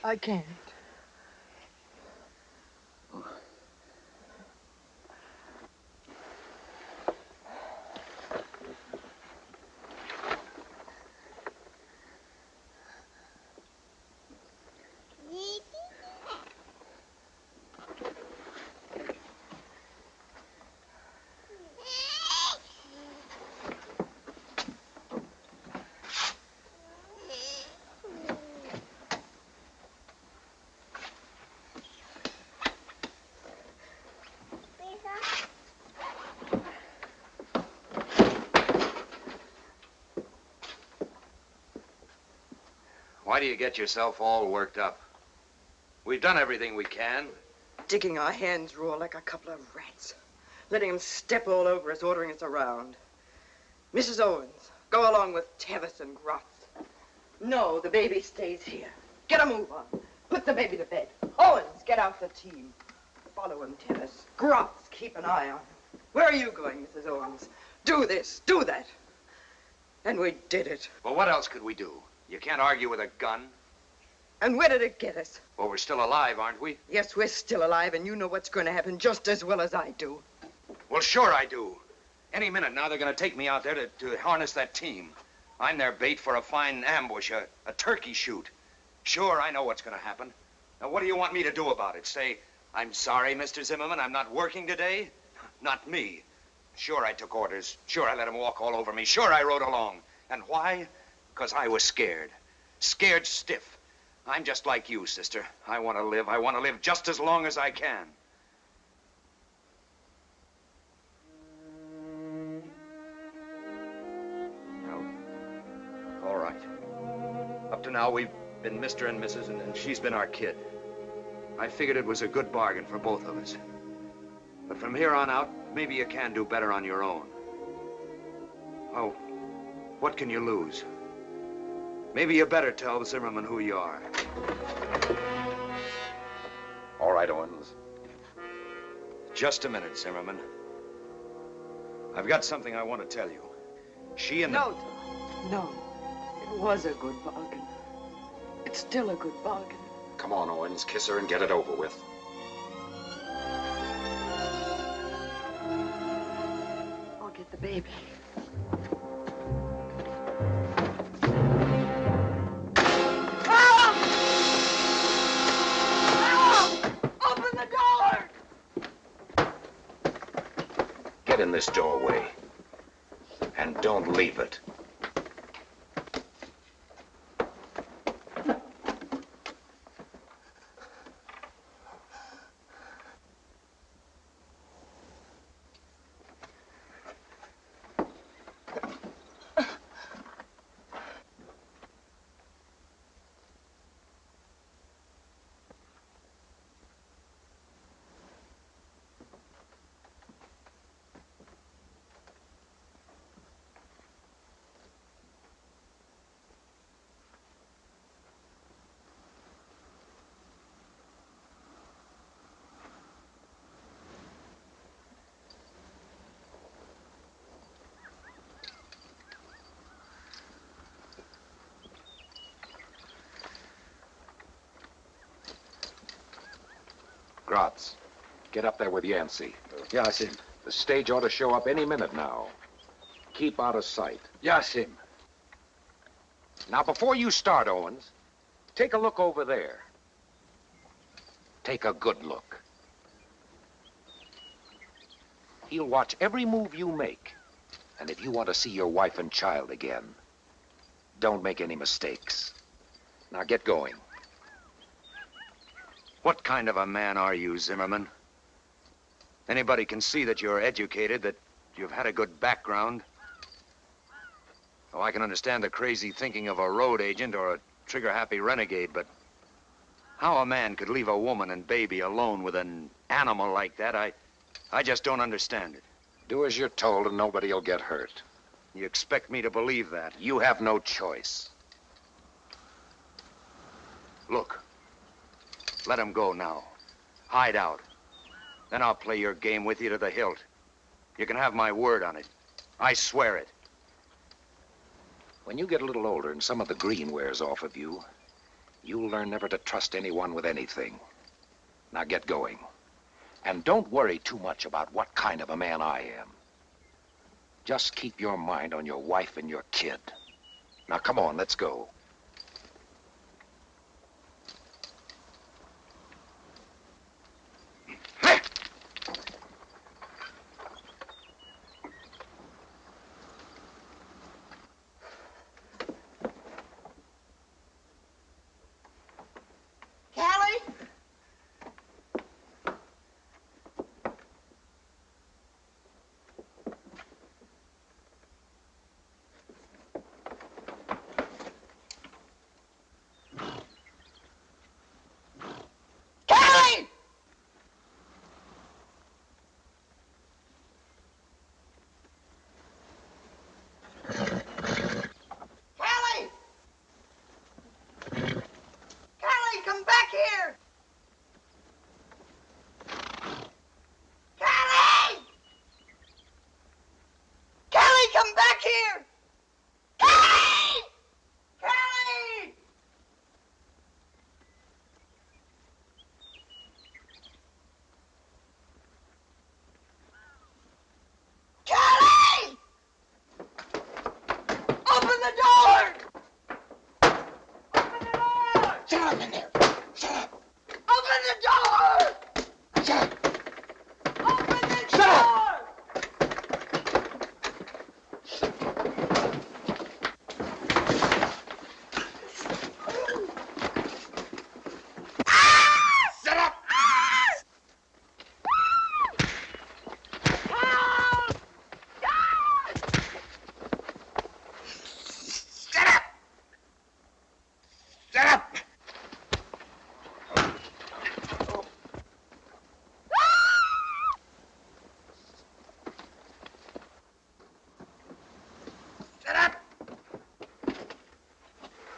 I can't. Why do you get yourself all worked up? We've done everything we can. Digging our hands raw like a couple of rats. Letting them step all over us, ordering us around. Mrs. Owens, go along with Tevis and Groff. No, the baby stays here. Get a move on. Put the baby to bed. Owens, get out the team. Follow him, Tevis. Groff, keep an eye on him. Where are you going, Mrs. Owens? Do this, do that. And we did it. Well, what else could we do? You can't argue with a gun. And where did it get us? Well, we're still alive, aren't we? Yes, we're still alive, and you know what's going to happen just as well as I do. Well, sure I do. Any minute now, they're going to take me out there to harness that team. I'm their bait for a fine ambush, a turkey shoot. Sure, I know what's going to happen. Now, what do you want me to do about it? Say, I'm sorry, Mr. Zimmerman, I'm not working today? Not me. Sure, I took orders. Sure, I let him walk all over me. Sure, I rode along. And why? Because I was scared. Scared stiff. I'm just like you, sister. I want to live. I want to live just as long as I can. Well, all right. Up to now, we've been Mr. and Mrs., and she's been our kid. I figured it was a good bargain for both of us. But from here on out, maybe you can do better on your own. Oh, what can you lose? Maybe you better tell the Zimmerman who you are. All right, Owens. Just a minute, Zimmerman. I've got something I want to tell you. She and No, no. It was a good bargain. It's still a good bargain. Come on, Owens. Kiss her and get it over with. I'll get the baby. Get in this doorway. And don't leave it. Gratz, get up there with Yancey. Yes, him. The stage ought to show up any minute now. Keep out of sight. Yes, him. Now, before you start, Owens, take a look over there. Take a good look. He'll watch every move you make. And if you want to see your wife and child again, don't make any mistakes. Now get going. What kind of a man are you, Zimmerman? Anybody can see that you're educated, that you've had a good background. Oh, I can understand the crazy thinking of a road agent or a trigger-happy renegade, but how a man could leave a woman and baby alone with an animal like that, I just don't understand it. Do as you're told and nobody'll get hurt. You expect me to believe that? You have no choice. Look, let him go now. Hide out. Then I'll play your game with you to the hilt. You can have my word on it. I swear it. When you get a little older and some of the green wears off of you, you'll learn never to trust anyone with anything. Now get going. And don't worry too much about what kind of a man I am. Just keep your mind on your wife and your kid. Now come on, let's go.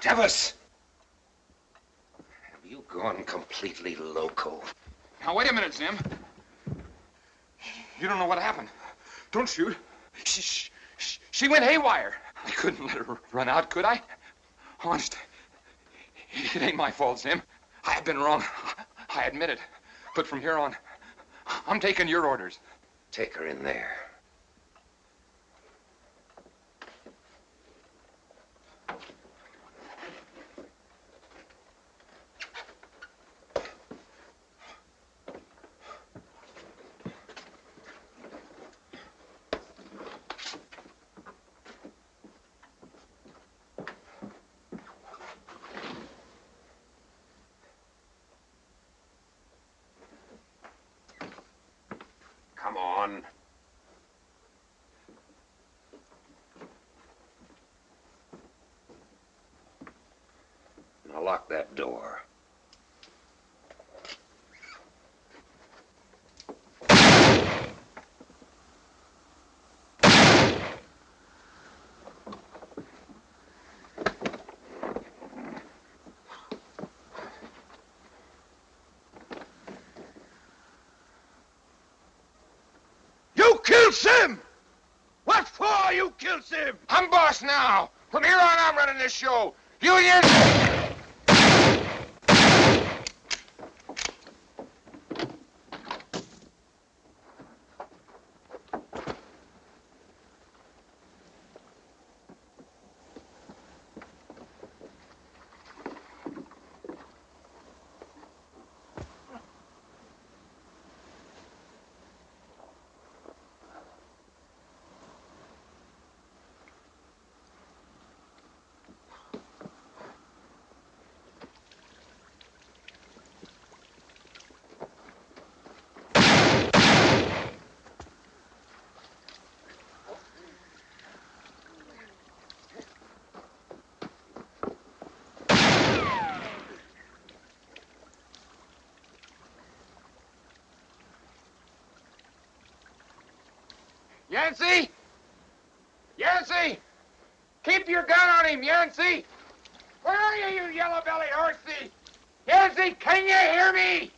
Tevis! Have you gone completely loco? Now, wait a minute, Zim. You don't know what happened. Don't shoot. She went haywire. I couldn't let her run out, could I? Honest, it ain't my fault, Zim. I've been wrong. I admit it. But from here on, I'm taking your orders. Take her in there. Come on. Now lock that door. You killed Sim! What for you killed Sim? I'm boss now. From here on, I'm running this show. Union! Yancey! Yancey! Keep your gun on him, Yancey! Where are you, you yellow-bellied horse thief? Yancey, can you hear me?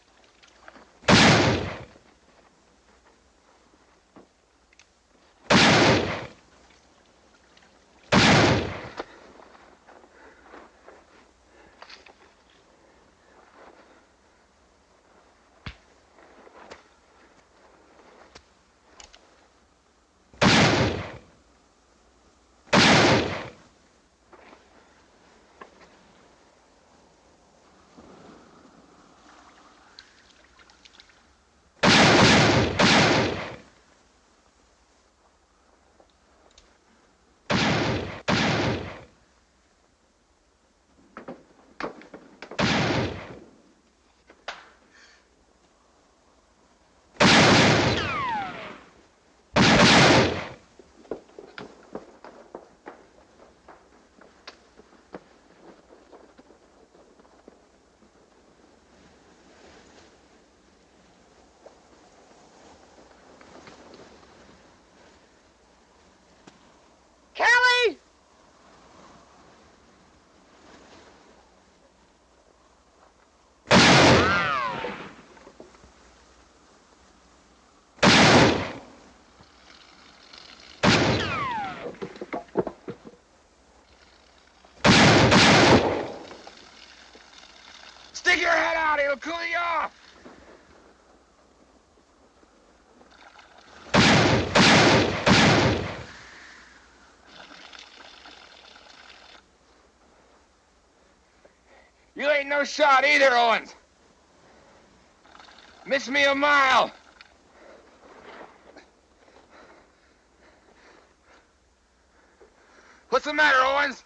Kelly! Stick your head out, it'll cool you off! You ain't no shot either, Owens. Miss me a mile. What's the matter, Owens?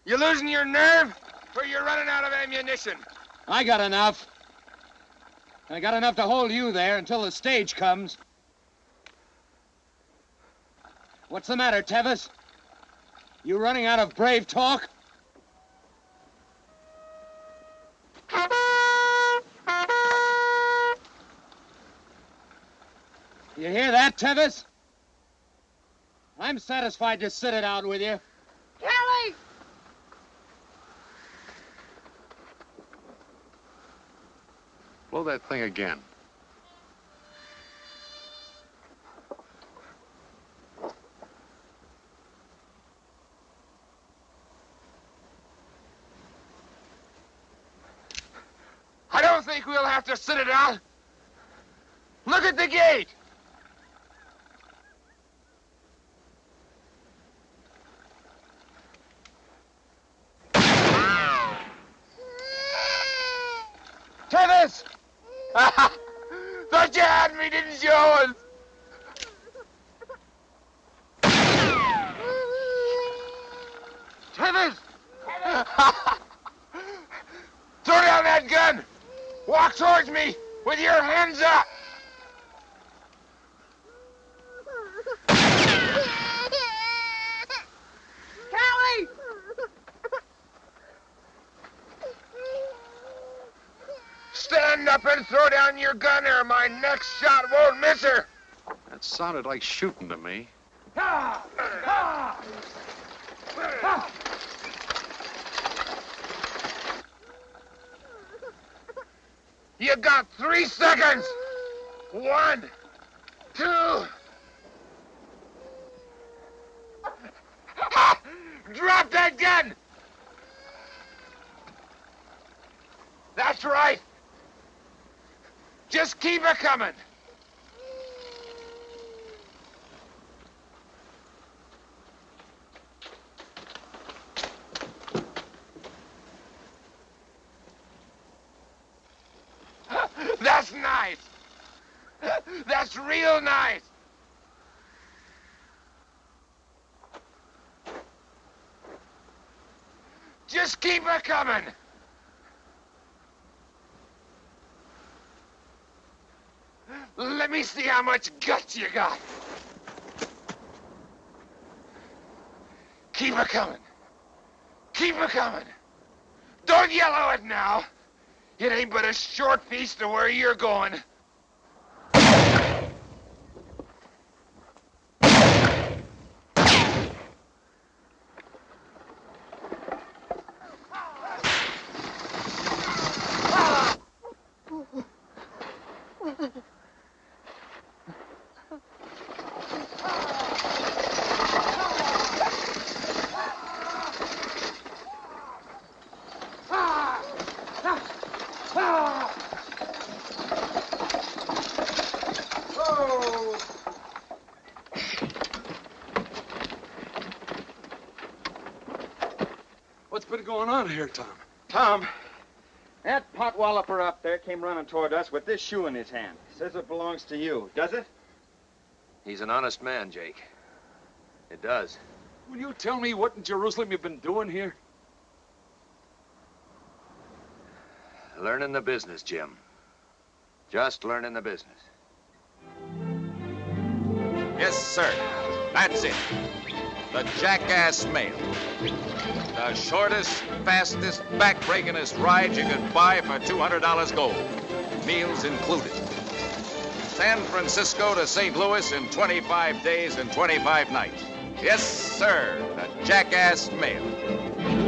You losing your nerve, or you're running out of ammunition? I got enough. I got enough to hold you there until the stage comes. What's the matter, Tevis? You running out of brave talk? You hear that, Tevis? I'm satisfied to sit it out with you. Kelly! Blow that thing again. I don't think we'll have to sit it out. Look at the gate. Tevis! Thought you had me, didn't you, Owens? Tevis! Throw down that gun! Walk towards me with your hands up! Kelly! Stand up and throw down your gun or my next shot won't miss her! That sounded like shooting to me. You got 3 seconds! 1, 2... Drop that gun! That's right. Just keep it coming. That's nice. That's real nice. Just keep it coming. Let me see how much guts you got. Keep it coming. Keep it coming. Don't yellow it now. It ain't but a short piece to where you're going. What's been going on here, Tom? Tom, that potwalloper up there came running toward us with this shoe in his hand. Says it belongs to you. Does it? He's an honest man, Jake. It does. Will you tell me what in Jerusalem you've been doing here? Learning the business, Jim. Just learning the business. Yes, sir. That's it. The jackass mail. The shortest, fastest, back-breakingest ride you could buy for $200 gold. Meals included. San Francisco to St. Louis in 25 days and 25 nights. Yes, sir. The jackass mail.